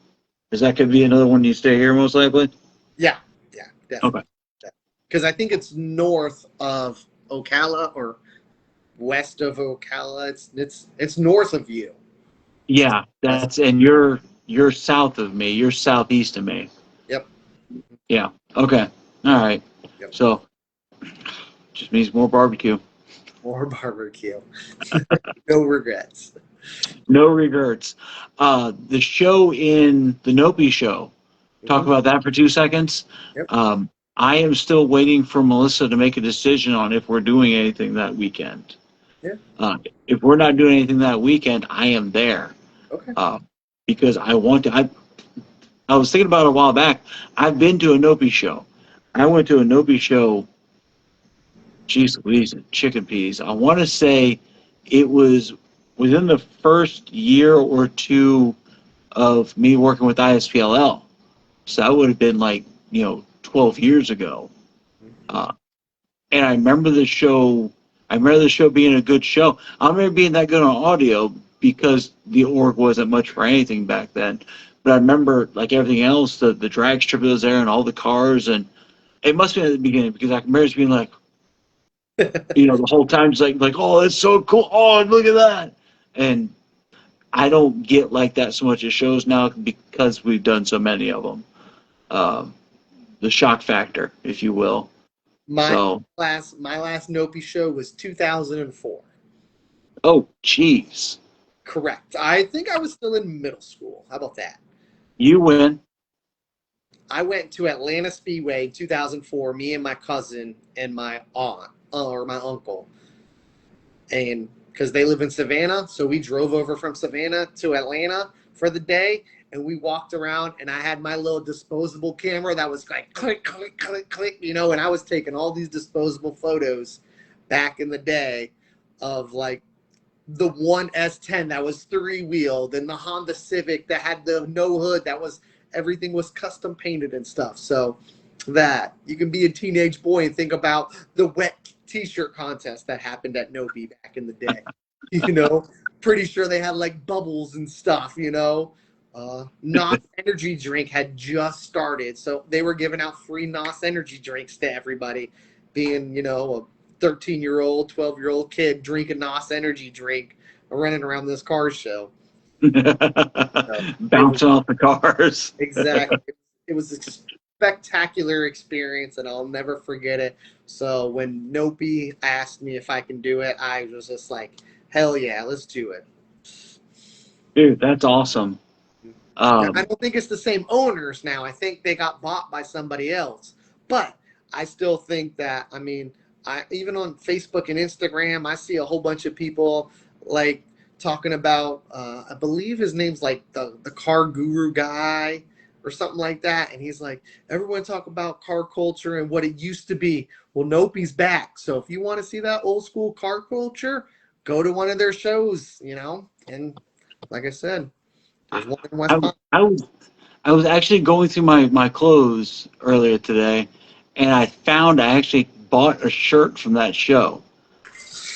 Is that going to be another one you stay here most likely? Yeah, definitely. Okay. Because I think it's north of Ocala or west of Ocala. It's north of you. Yeah, and you're south of me. You're southeast of me. Yep. Yeah. Okay. All right. Yep. So just means more barbecue. More barbecue. No regrets. No regrets. The show in the Nopi show. Talk about that for 2 seconds. Yep. I am still waiting for Melissa to make a decision on if we're doing anything that weekend. Yeah. If we're not doing anything that weekend, I am there. Okay. Because I want to. I was thinking about it a while back. I've been to a Nopi show. I went to a Nopi show. Jeez Louise, chicken peas. I want to say it was within the first year or two of me working with ISPLL. So that would have been like, 12 years ago. Uh, and I remember the show. I remember the show being a good show. I remember being that good on audio because the org wasn't much for anything back then. But I remember, like everything else, the drag strip that was there and all the cars, and it must have been at the beginning because I remember just being like, the whole time just like, oh, it's so cool. Oh, look at that. And I don't get like that so much at shows now because we've done so many of them. The shock factor, if you will. My last Nopi show was 2004. Oh, jeez. Correct. I think I was still in middle school. How about that? You win. I went to Atlanta Speedway in 2004, me and my cousin and my aunt, or my uncle. And because they live in Savannah, so we drove over from Savannah to Atlanta for the day, and we walked around, and I had my little disposable camera that was like click, click, click, click, and I was taking all these disposable photos back in the day of like the one S10 that was 3-wheeled and the Honda Civic that had the no hood that was everything was custom painted and stuff. So that you can be a teenage boy and think about the wet t-shirt contest that happened at Novi back in the day. Pretty sure they had like bubbles and stuff, NOS energy drink had just started, so they were giving out free NOS energy drinks to everybody. Being, a 13-year-old, 12-year-old kid drinking NOS energy drink, running around this car show. Bouncing off the cars. Exactly. It was a spectacular experience, and I'll never forget it. So when Nopi asked me if I can do it, I was just like, hell yeah, let's do it. Dude, that's awesome. I don't think it's the same owners now. I think they got bought by somebody else. But I still think that, I even on Facebook and Instagram, I see a whole bunch of people like talking about, I believe his name's like the car guru guy or something like that. And he's like, everyone talk about car culture and what it used to be. Well, Nopi's back. So if you want to see that old school car culture, go to one of their shows, and like I said, there's one in West Palm. I was actually going through my clothes earlier today, and I actually bought a shirt from that show.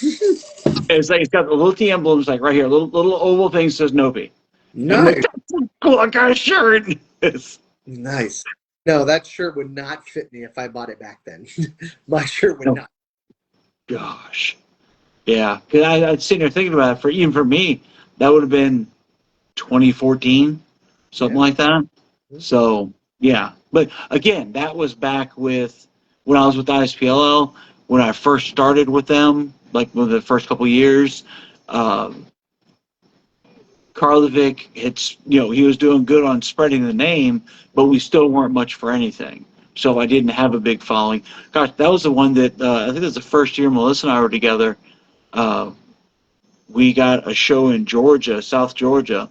It's got the little T emblems like right here, little oval thing says Nopi. Nice. Like, cool, I got a shirt. Nice. No, that shirt would not fit me if I bought it back then. My shirt would not. Gosh. Yeah, because I'd sitting there thinking about it. Even for me, that would have been 2014, something like that. So, yeah. But again, that was back when I was with ISPLL, when I first started with them, like with the first couple of years. Karlovic, he was doing good on spreading the name, but we still weren't much for anything. So I didn't have a big following. Gosh, that was the one that, I think it was the first year Melissa and I were together. We got a show in Georgia, South Georgia.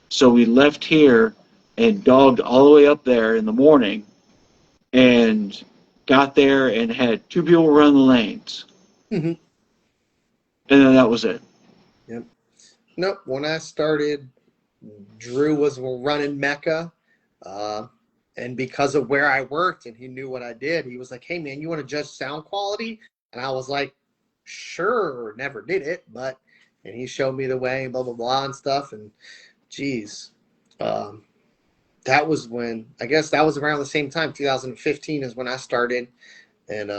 So we left here and dogged all the way up there in the morning and got there and had 2 people run the lanes. Mm-hmm. And then that was it. Yep. Nope. When I started, Drew was running Mecca. And because of where I worked and he knew what I did, he was like, hey, man, you want to judge sound quality? And I was like, sure, never did it. And he showed me the way, blah, blah, blah, and stuff. And geez, that was when, I guess that was around the same time, 2015 is when I started. And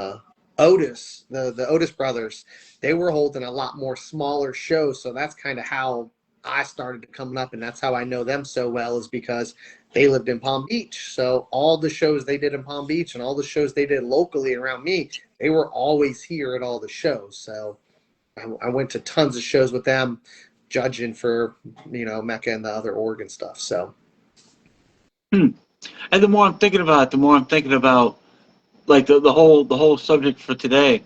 Otis, the Otis brothers, they were holding a lot more smaller shows. So that's kind of how I started coming up. And that's how I know them so well, is because they lived in Palm Beach. So all the shows they did in Palm Beach and all the shows they did locally around me, they were always here at all the shows. So I went to tons of shows with them, judging for, Mecca and the other Oregon stuff. So. And the more I'm thinking about it, like the whole subject for today,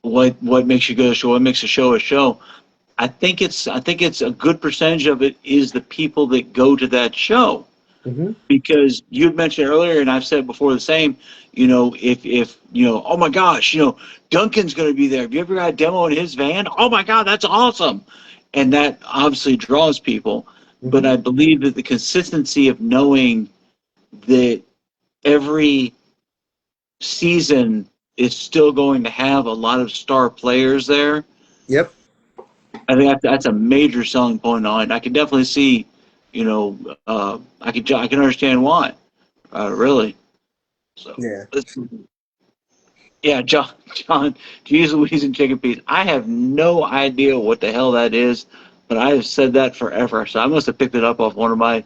what makes you go to a show, what makes a show a show. I think it's a good percentage of it is the people that go to that show. Mm-hmm. Because you had mentioned earlier, and I've said before the same, if oh my gosh, Duncan's going to be there. Have you ever got a demo in his van? Oh my God, that's awesome. and that obviously draws people. But Mhm. I believe that the consistency of knowing that every season is still going to have a lot of star players there, Yep. I think that's a major selling point on it. I can definitely see, I can understand why, really. So, Yeah. yeah, John, cheese, Louise, and chicken peas. I have no idea what the hell that is, but I have said that forever. So I must have picked it up off one of my,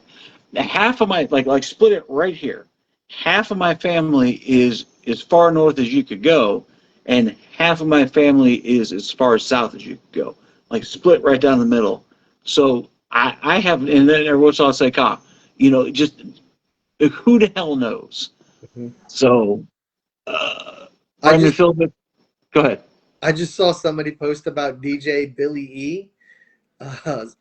half of my, like split it right here. Half of my family is as far north as you could go, and half of my family is as far south as you could go. Like split right down the middle. So I have, and then every once in a while I'll say, just who the hell knows? Mhm. So, I Brandon just Philbin, go ahead. I just saw somebody post about DJ Billy E,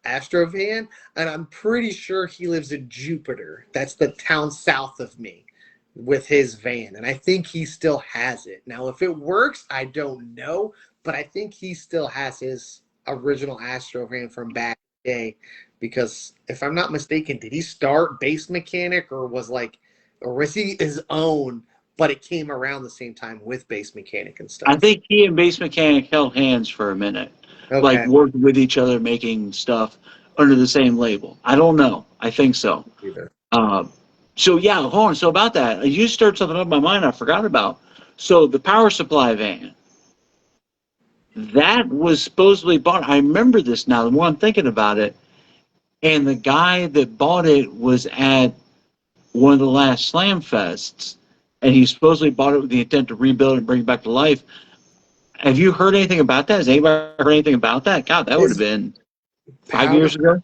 Astro fan, and I'm pretty sure he lives in Jupiter. That's the town south of me, with his van, and I think he still has it. Now, if it works, I don't know, but I think he still has his original Astro van from back in the day, because if I'm not mistaken, did he start Base Mechanic, or was he his own? But it came around the same time with Base Mechanic and I stuff. think he and Base Mechanic held hands for a minute, like Okay. worked with each other, making stuff under the same label. I don't know. I think so. Either. Uh, so yeah, hold on. So about that, you stirred something up in my mind I forgot about. So the power supply van that was supposedly bought. I remember this now. The more I'm thinking about it, and the guy that bought it was at one of the last Slam Fests, and he supposedly bought it with the intent to rebuild it and bring it back to life. Have you heard anything about that? Has anybody heard anything about that? God, that would have His been five power years ago.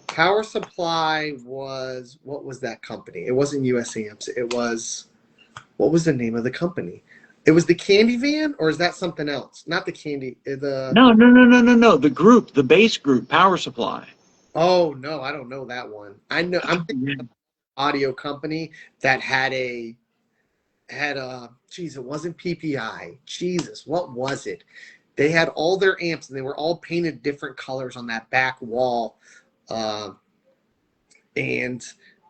Power Supply was, what was that company? It wasn't US Amps. It was, what was the name of the company? It was the Candy Van, or is that something else? Not the Candy. The No, no, no, no, no, no. The group, the base group, Power Supply. Oh no, I don't know that one. I know I'm thinking Yeah. audio company that had a geez, it wasn't PPI. Jesus, what was it? They had all their amps and they were all painted different colors on that back wall. Uh, and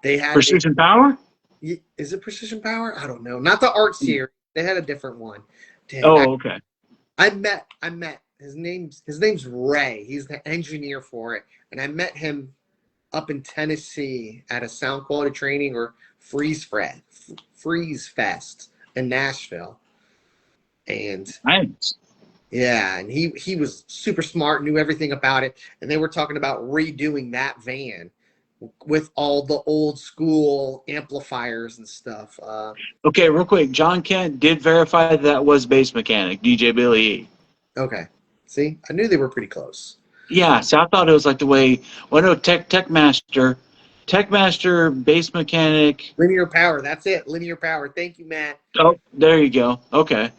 they Precision Power? is it Precision Power? I don't know. Not the art series. They had a different one. Dang, Oh, okay. I met his name's Ray. He's the engineer for it, and I met him up in Tennessee at a sound quality training or Freeze Fest in Nashville. And Nice. yeah, and he was super smart, knew everything about it, and they were talking about redoing that van with all the old school amplifiers and stuff. Okay, real quick. John Kent did verify that was Base Mechanic, DJ Billy E. Okay, see, I knew they were pretty close. Yeah, so I thought it was like the way, well, no, Tech Master, Base Mechanic. Linear power, that's it. Linear power. Thank you, Matt. Oh, there you go. Okay.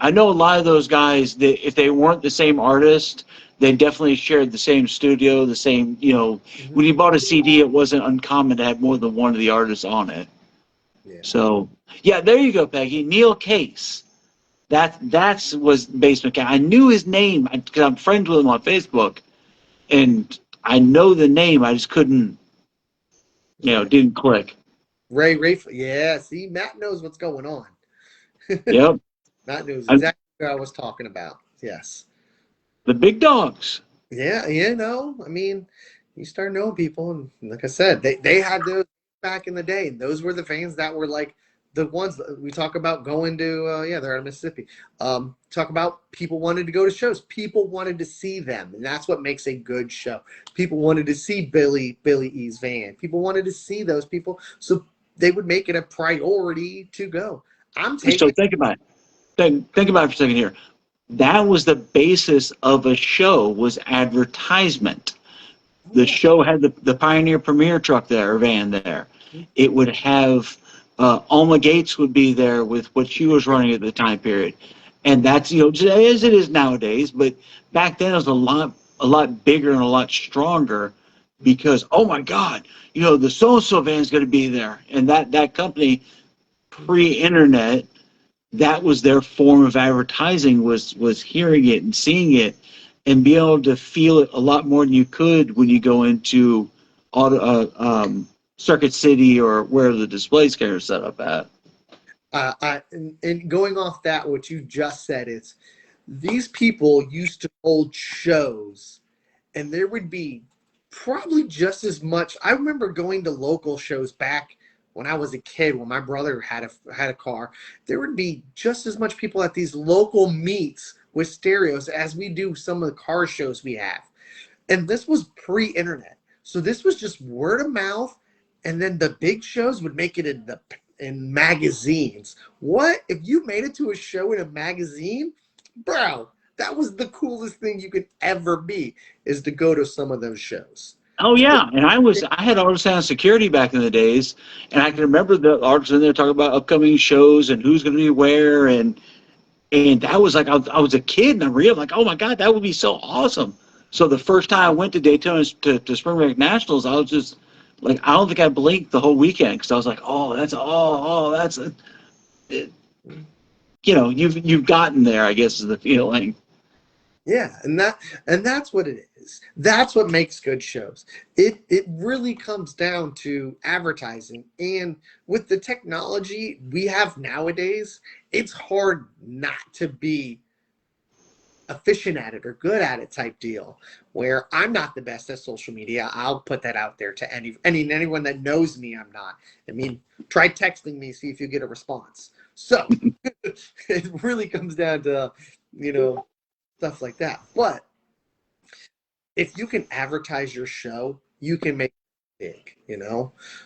I know a lot of those guys that if they weren't the same artist, they definitely shared the same studio, the same, Mhm. when you bought a CD, it wasn't uncommon to have more than one of the artists on it. Yeah. So, yeah, there you go, Peggy. Neil Case. That's was Base Mechanic. I knew his name because I'm friends with him on Facebook, and I know the name. I just couldn't, Yeah. didn't click. Ray. Yeah. See, Matt knows what's going on. Yep. Matt knows I, exactly what I was talking about. Yes. the big dogs. Yeah. I mean, you start knowing people, and like I said, they had those back in the day, and those were the fans that were like the ones that we talk about going to. Yeah, they're out of Mississippi. Talk about people wanted to go to shows. People wanted to see them, and that's what makes a good show. People wanted to see Billy E's van. People wanted to see those people, so they would make it a priority to go. I'm So taking. think about it. Think about it for a second here. That was the basis of a show was advertisement. Oh, The yeah. show had the Pioneer Premier truck there, or van there. It would have Alma Gates would be there with what she was running at the time period, and that's as it is nowadays. But back then it was a lot bigger and a lot stronger because oh my God, the so-and-so van is going to be there, and that company pre-internet, that was their form of advertising was hearing it and seeing it, and be able to feel it a lot more than you could when you go into Circuit City or where the displays are set up at. And going off that, what you just said is these people used to hold shows, and there would be probably just as much. I remember going to local shows back when I was a kid, when my brother had a car. There would be just as much people at these local meets with stereos as we do some of the car shows we have. And this was pre-internet, so this was just word of mouth, and then the big shows would make it in magazines. What if you made it to a show in a magazine, bro? That was the coolest thing you could ever be, is to go to some of those shows. Oh yeah, and I had artists on security back in the days, and I can remember the artists in there talking about upcoming shows and who's going to be where, and that was like I was a kid and I realized like, oh my god, that would be so awesome. So the first time I went to Daytona to Spring Break Nationals, I was just like, I don't think I blinked the whole weekend because I was like, that's it, you've gotten there, I guess is the feeling. Yeah, and that's what it is. That's what makes good shows. It really comes down to advertising, and with the technology we have nowadays, it's hard not to be efficient at it or good at it type deal. Where I'm not the best at social media, I'll put that out there to anyone that knows me. I'm not. I mean, try texting me, see if you get a response. So it really comes down to, stuff like that. But if you can advertise your show, you can make it big.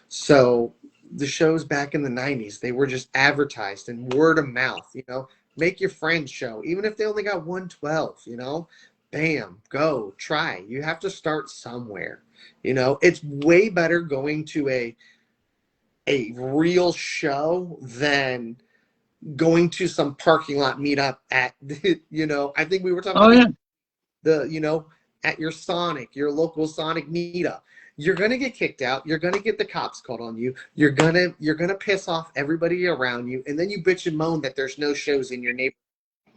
So the shows back in the 90s, they were just advertised and word of mouth, make your friends show, even if they only got 112, bam, go, try. You have to start somewhere. It's way better going to a real show than going to some parking lot meetup at, I think we were talking about at your local Sonic meetup. You're gonna get kicked out. You're gonna get the cops called on you. You're gonna piss off everybody around you, and then you bitch and moan that there's no shows in your neighborhood.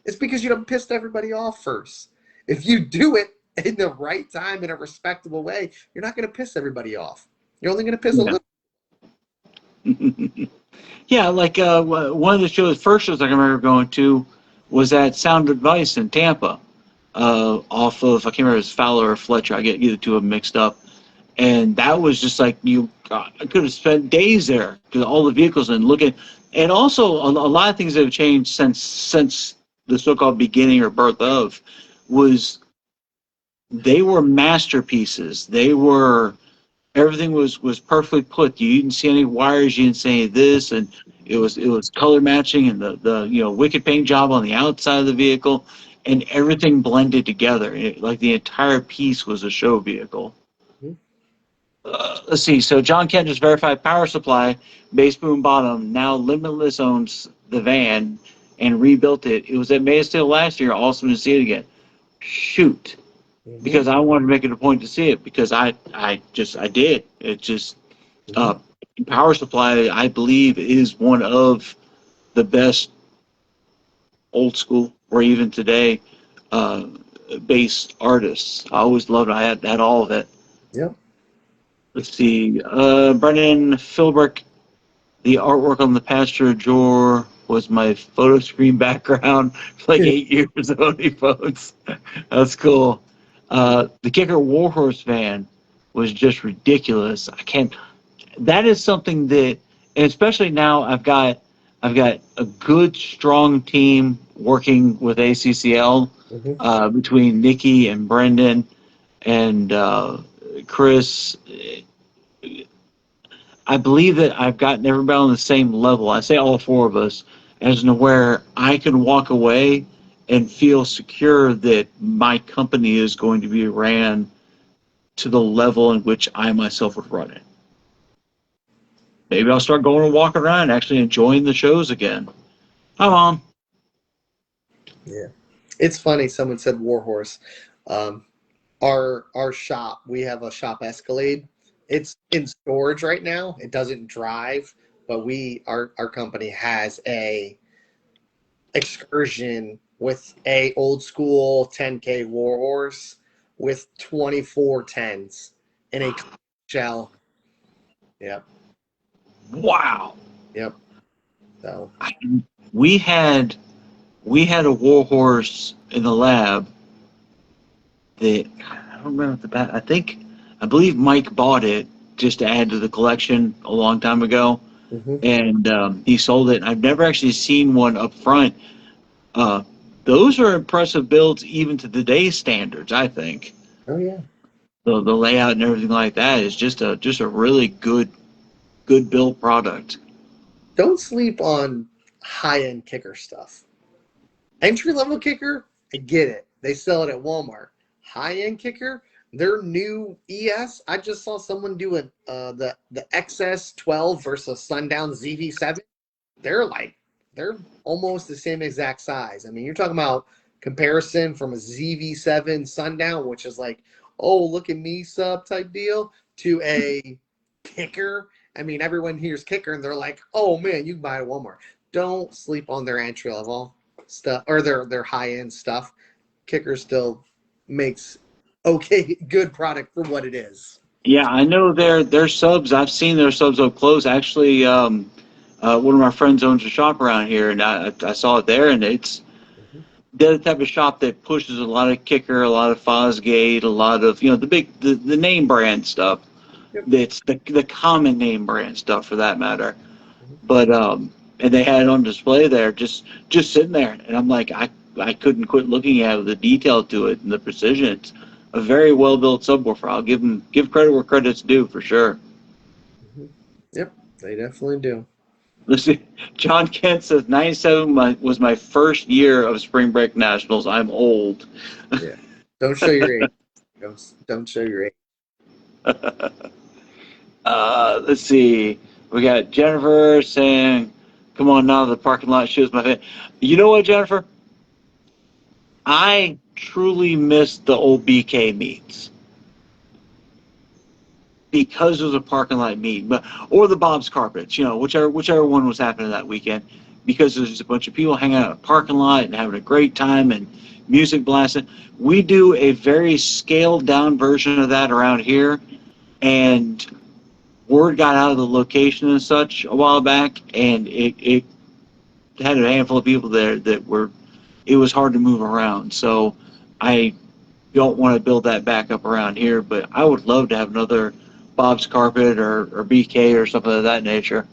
It's because you done pissed everybody off first. If you do it in the right time in a respectable way, you're not gonna piss everybody off. You're only gonna piss a little. Yeah, like one of the first shows I can remember going to was at Sound Advice in Tampa, off of, I can't remember if it was Fowler or Fletcher. I get either two of them mixed up. And that was just like, I could have spent days there because all the vehicles and looking. And also a lot of things that have changed since the so-called beginning or birth of was they were masterpieces. Everything was perfectly put. You didn't see any wires, you didn't see any of this, and it was color matching and the wicked paint job on the outside of the vehicle, and everything blended together. Like the entire piece was a show vehicle. Let's see. So John Kent just verified power supply, base boom bottom. Now Limitless owns the van and rebuilt it. It was at May Steel last year. Awesome to see it again. Shoot. Because I wanted to make it a point to see it because I did. It just power supply, I believe, is one of the best old school or even today bass artists. I always loved it. I had all of it. Yep. Let's see. Brendan Philbrick, the artwork on the pasture drawer was my photo screen background for like 8 years only, folks. That's cool. The Kicker Warhorse van was just ridiculous. That is something that, and especially now I've got a good, strong team working with ACCL, between Nikki and Brendan and Chris. I believe that I've gotten everybody on the same level. I say all four of us, as to where I can walk away and feel secure that my company is going to be ran to the level in which I myself would run it. Maybe I'll start going and walking around and actually enjoying the shows again. Hi, Mom. Yeah. It's funny. Someone said Warhorse. Our shop, we have a shop Escalade. It's in storage right now. It doesn't drive, but our company has a excursion with a old school 10K Warhorse with 24 10s in a shell. Yep. Wow. Yep. So We had a Warhorse in the lab that I don't remember the back. I believe Mike bought it just to add to the collection a long time ago, and he sold it. I've never actually seen one up front. Those are impressive builds even to today's standards, I think. oh yeah. The layout and everything like that is just a really good built product. Don't sleep on high-end kicker stuff. Entry-level kicker, I get it. They sell it at Walmart. High-end kicker, their new ES, I just saw someone do the XS12 versus Sundown ZV7. They're almost the same exact size. I mean, you're talking about comparison from a ZV7 Sundown, which is like, oh, look at me sub type deal, to a kicker. I mean, everyone hears kicker and they're like, oh man, you can buy it at Walmart. Don't sleep on their entry level stuff or their high end stuff. Kicker still makes okay, good product for what it is. Yeah, I know their subs. I've seen their subs up close. Actually, one of my friends owns a shop around here, and I saw it there, and it's they're the type of shop that pushes a lot of kicker, a lot of Fosgate, a lot of the name brand stuff. Yep. That's the common name brand stuff for that matter. But and they had it on display there, just sitting there, and I'm like, I couldn't quit looking at it, the detail to it and the precision. It's a very well built subwoofer. I'll give credit where credit's due for sure. Yep, they definitely do. Let's see. John Kent says 97 was my first year of Spring Break Nationals. I'm old. Yeah, don't show your age. Don't show your age. Let's see. We got Jennifer saying, "Come on now, the parking lot shows my face." You know what, Jennifer? I truly miss the old BK meets because it was a parking lot meet, or the Bob's Carpets, whichever one was happening that weekend, because there's just a bunch of people hanging out in a parking lot and having a great time and music blasting. We do a very scaled down version of that around here, and word got out of the location and such a while back, and it had a handful of people there it was hard to move around. So I don't want to build that back up around here, but I would love to have another Bob's Carpet or BK or something of that nature.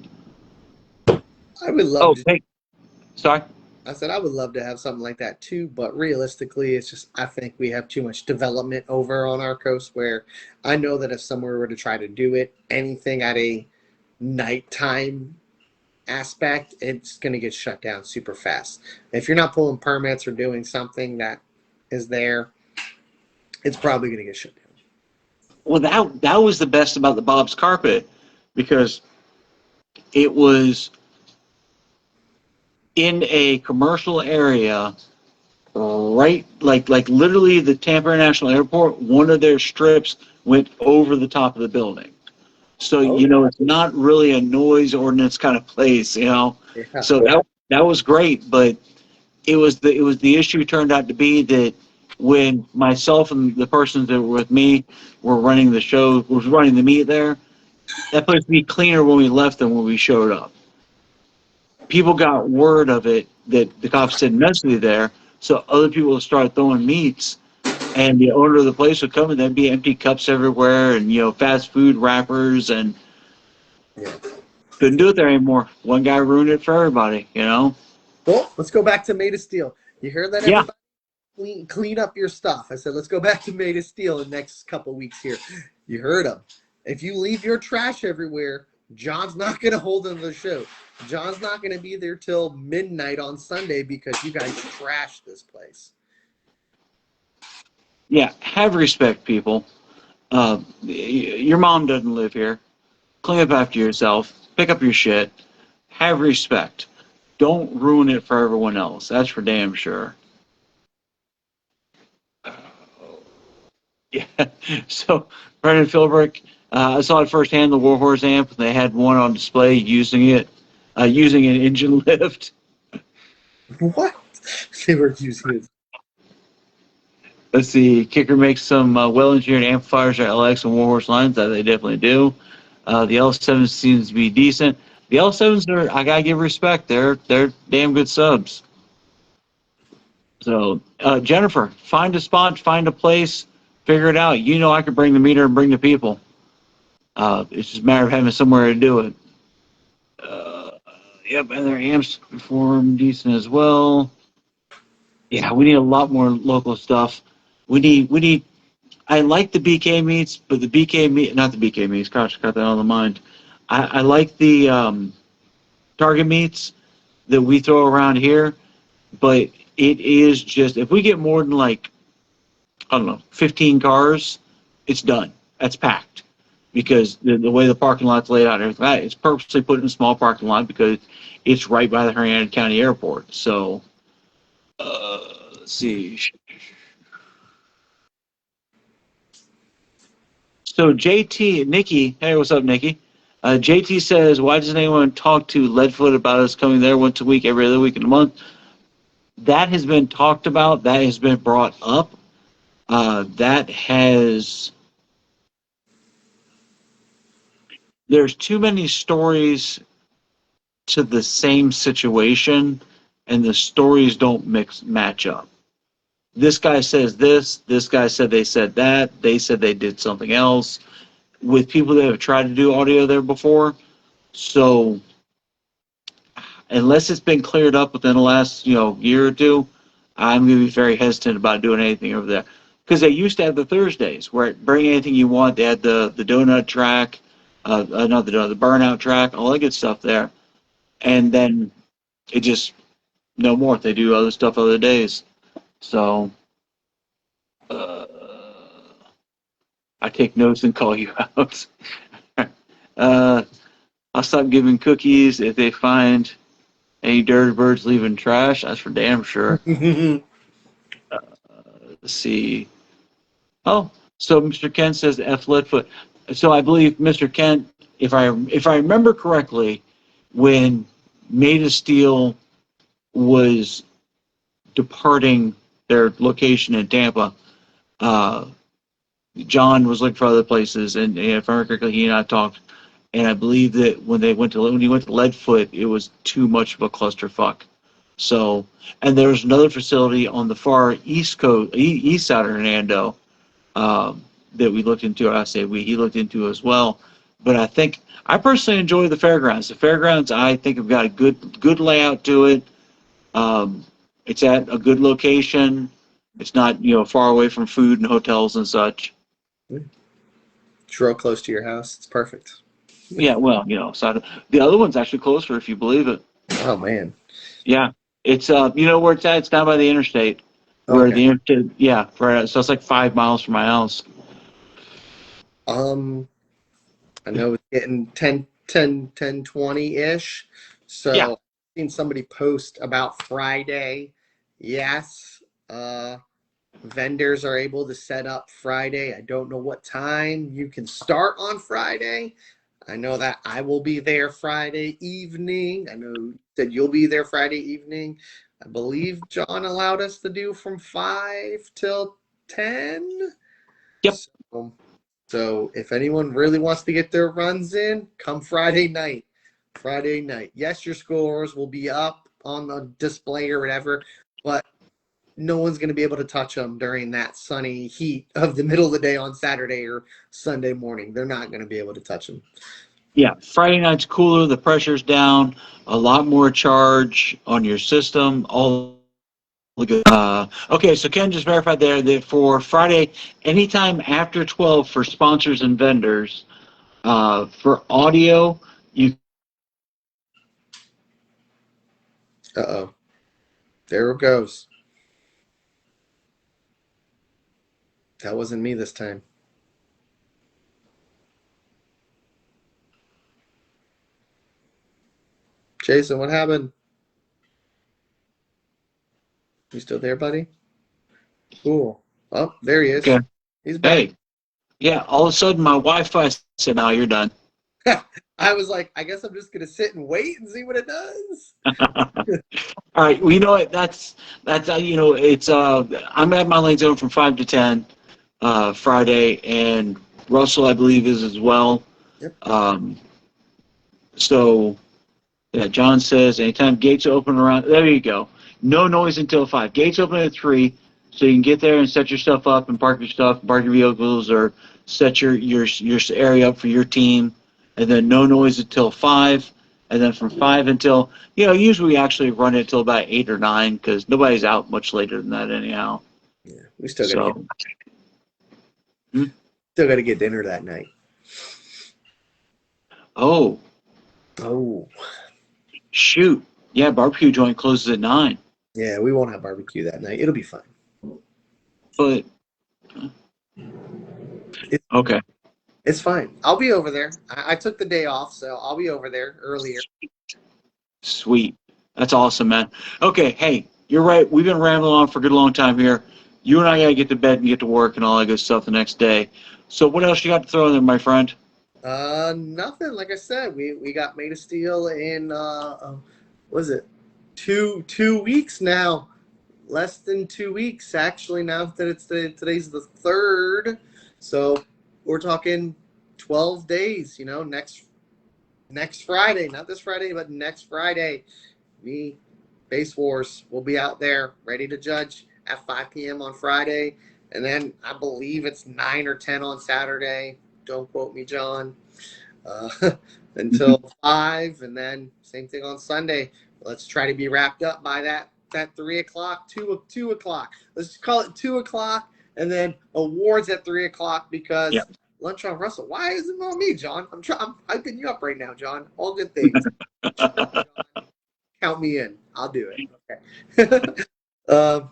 I would love to. Hey, sorry? I said I would love to have something like that too, but realistically, it's just I think we have too much development over on our coast where I know that if someone were to try to do it, anything at a nighttime aspect, it's going to get shut down super fast. If you're not pulling permits or doing something that is there, it's probably going to get shut down. Well, that was the best about the Bob's Carpet, because it was in a commercial area, right, like literally the Tampa International Airport. One of their strips went over the top of the building. So, it's not really a noise ordinance kind of place, Yeah. So that was great, but it was the issue turned out to be that when myself and the persons that were with me were running the show, was running the meet there, that place would be cleaner when we left than when we showed up. People got word of it that the cops didn't mess with you there, so other people started throwing meats. And the owner of the place would come, and there'd be empty cups everywhere, and fast food wrappers, and couldn't do it there anymore. One guy ruined it for everybody. Well, let's go back to Made of Steel. You heard that? Yeah. Everybody? Clean up your stuff. I said, let's go back to Made of Steel in the next couple weeks here. You heard him. If you leave your trash everywhere, John's not going to hold on the show. John's not going to be there till midnight on Sunday because you guys trashed this place. Yeah, have respect, people. Your mom doesn't live here. Clean up after yourself. Pick up your shit. Have respect. Don't ruin it for everyone else. That's for damn sure. Yeah. So, Brendan Philbrick, I saw it firsthand, the Warhorse amp. They had one on display using an engine lift. What? They were using it. Let's see. Kicker makes some well-engineered amplifiers or LX and Warhorse lines. That they definitely do. The L7 seems to be decent. The L7s are, I gotta give respect. They're damn good subs. So Jennifer, find a spot, find a place, figure it out. You know I could bring the meter and bring the people. It's just a matter of having somewhere to do it. Yep, and their amps perform decent as well. Yeah, we need a lot more local stuff. We need. I like the BK meets, but the BK meet, not the BK meets. Gosh, got that out of the mind. I like the Target meets that we throw around here, but it is just if we get more than like I don't know 15 cars, it's done. That's packed because the way the parking lot's laid out and everything, it's purposely put in a small parking lot because it's right by the Hurricane County Airport. So let's see. So JT, Nikki, hey, what's up, Nikki? JT says, why doesn't anyone talk to Leadfoot about us coming there once a week, every other week in a month? That has been talked about. That has been brought up. There's too many stories to the same situation, and the stories don't match up. This guy says this guy said they said that, they said they did something else with people that have tried to do audio there before. So unless it's been cleared up within the last year or two, I'm going to be very hesitant about doing anything over there because they used to have the Thursdays where bring anything you want. They had the donut track, not the donut, the burnout track, all that good stuff there, and then it just no more. They do other stuff other days. So I take notes and call you out. I'll stop giving cookies if they find any dirty birds leaving trash. That's for damn sure. Let's see. Oh, so Mr. Kent says F Leadfoot. So I believe Mr. Kent, if I remember correctly, when Made of Steel was departing their location in Tampa, John was looking for other places, and if I remember correctly, he and I talked. And I believe that when he went to Leadfoot, it was too much of a clusterfuck. So, and there was another facility on the far east coast, east side of Hernando, that we looked into. He looked into as well. But I personally enjoy the fairgrounds. The fairgrounds, I think, have got a good layout to it. It's at a good location. It's not far away from food and hotels and such. It's real close to your house. It's perfect. Yeah, well, so the other one's actually closer, if you believe it. Oh man. Yeah, it's where it's at. It's down by the interstate. Where Okay. the interstate, yeah, right. So it's like 5 miles from my house. I know it's getting 10, 20-ish. So Yeah. I've seen somebody post about Friday. Yes. Vendors are able to set up Friday. I don't know what time you can start on Friday. I know that I will be there Friday evening. I know you said you'll be there Friday evening. I believe John allowed us to do from 5 till 10. Yep. So if anyone really wants to get their runs in, come Friday night. Friday night. Yes, your scores will be up on the display or whatever, but no one's going to be able to touch them during that sunny heat of the middle of the day on Saturday or Sunday morning. They're not going to be able to touch them. Yeah, Friday night's cooler. The pressure's down. A lot more charge on your system. All the good. Okay, so Ken just verified there that for Friday, anytime after 12 for sponsors and vendors, for audio, you. Uh-oh. There it goes. That wasn't me this time. Jason, what happened? You still there, buddy? Cool. Oh, there he is. Okay. He's back. Hey, yeah, all of a sudden my Wi-Fi said, "No, you're done." I was like, I guess I'm just gonna sit and wait and see what it does. All right. Well, you know what? That's it's I'm at my lane zone from 5 to 10 Friday, and Russell, I believe, is as well. Yep. So yeah, John says anytime gates open around. There you go. No noise until 5. Gates open at 3, so you can get there and set your stuff up and park your stuff, park your vehicles, or set your area up for your team, and then no noise until 5. And then from 5 until, usually we actually run it till about 8 or 9 because nobody's out much later than that anyhow. Yeah, we still gotta So, still gotta get dinner that night. oh, shoot. Yeah, barbecue joint closes at 9. Yeah, we won't have barbecue that night. It'll be fine. But, okay. It's fine. I'll be over there. I took the day off, so I'll be over there earlier. Sweet. That's awesome, man. Okay, hey, you're right. We've been rambling on for a good long time here. You and I got to get to bed and get to work and all that good stuff the next day. So what else you got to throw in there, my friend? Nothing. Like I said, we got Made of Steel in, what was it, 2 weeks now. Less than 2 weeks, actually, now that today's the 3rd. So we're talking 12 days, next Friday, not this Friday, but next Friday, Base Wars will be out there ready to judge at 5 p.m. on Friday. And then I believe it's 9 or 10 on Saturday. Don't quote me, John. Until 5. And then same thing on Sunday. Let's try to be wrapped up by that 3 o'clock, 2 o'clock. Let's just call it 2 o'clock. And then awards at 3 o'clock because lunch on Russell. Why isn't it on me, John? I'm hyping you up right now, John. All good things. Count me in. I'll do it. Okay.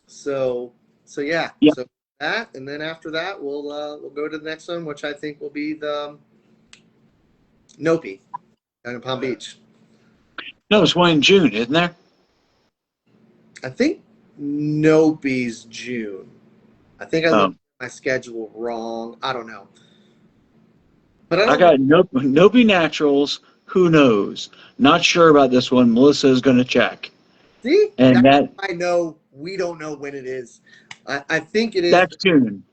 So yeah. So that, and then after that, we'll go to the next one, which I think will be the Nopi down in Palm Beach. No, it's one in June, isn't there? I think Nopi's June. I think I looked at my schedule wrong. I don't know. But I got Nopi Naturals. Who knows? Not sure about this one. Melissa is going to check. See? And that I know we don't know when it is. I think it is. That's June.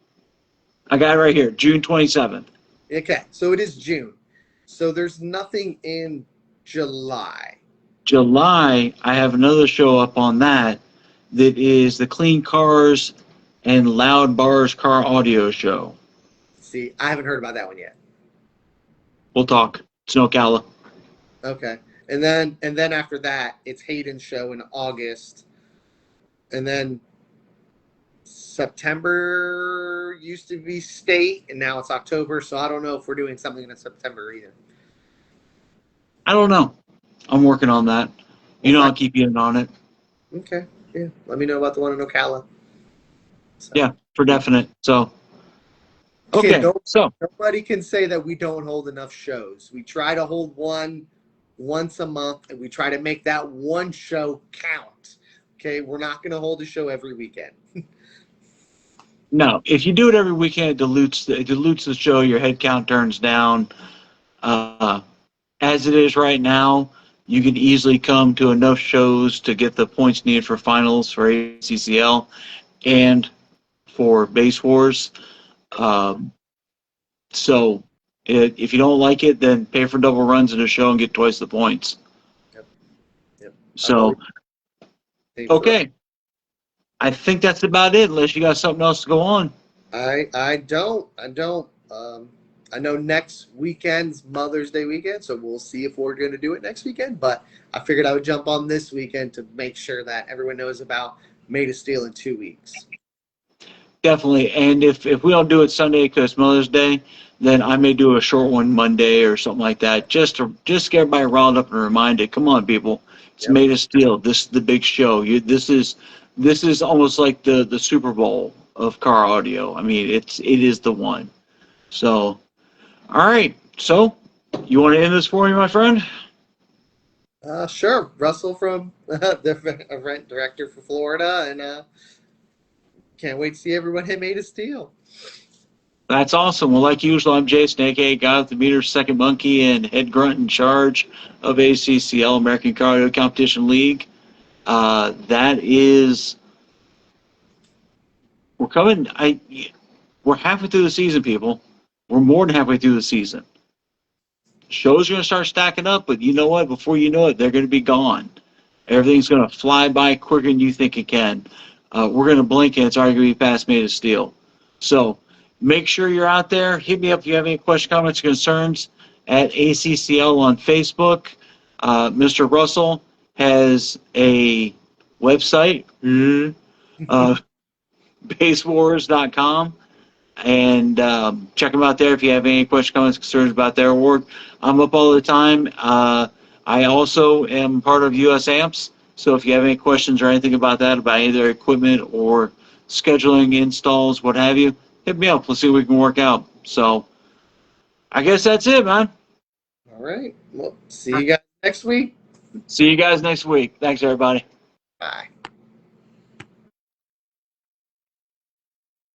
I got it right here, June 27th. Okay, so it is June. So there's nothing in July. July, I have another show up on that is the Clean Cars and Loud Bars Car Audio Show. See, I haven't heard about that one yet. We'll talk. It's in Ocala. Okay. And then after that, it's Hayden's show in August. And then September used to be state, and now it's October. So I don't know if we're doing something in September either. I don't know. I'm working on that. I'll keep you in on it. Okay. Yeah. Let me know about the one in Ocala. So. Yeah, for definite. So. Okay. So nobody can say that we don't hold enough shows. We try to hold one once a month, and we try to make that one show count. Okay, we're not going to hold a show every weekend. No, if you do it every weekend, it dilutes the show. Your head count turns down. As it is right now, you can easily come to enough shows to get the points needed for finals for ACCL and for Base Wars. So if you don't like it, then pay for double runs in a show and get twice the points. Yep. So, okay. I think that's about it, unless you got something else to go on. I don't. I know next weekend's Mother's Day weekend, so we'll see if we're going to do it next weekend. But I figured I would jump on this weekend to make sure that everyone knows about Made of Steel in 2 weeks. Definitely. And if we don't do it Sunday because it's Mother's Day, then I may do a short one Monday or something like that, just to get everybody riled up and reminded. Come on, people! It's Made of Steel. This is the big show. This is almost like the Super Bowl of car audio. I mean, it is the one. So, all right. So, you want to end this for me, my friend? Sure. Russell from the event director for Florida, and can't wait to see everyone hit Made of Steel. That's awesome. Well, like usual, I'm Jason, aka Guy with the Meter, second monkey, and head grunt in charge of ACCL, American Cardio Competition League. That is, we're coming. We're halfway through the season, people. We're more than halfway through the season. Shows are going to start stacking up, but you know what? Before you know it, they're going to be gone. Everything's going to fly by quicker than you think it can. We're going to blink and it's already going to be past May of Steel. So make sure you're out there. Hit me up if you have any questions, comments, or concerns at ACCL on Facebook. Mr. Russell has a website, basewars.com. And check them out there if you have any questions, comments, concerns about their award. I'm up all the time. I also am part of US Amps, so if you have any questions or anything about that, about either equipment or scheduling, installs, what have you, hit me up. Let's see what we can work out. So I guess that's it, man. All right. Well, see you guys next week. See you guys next week. Thanks, everybody. Bye.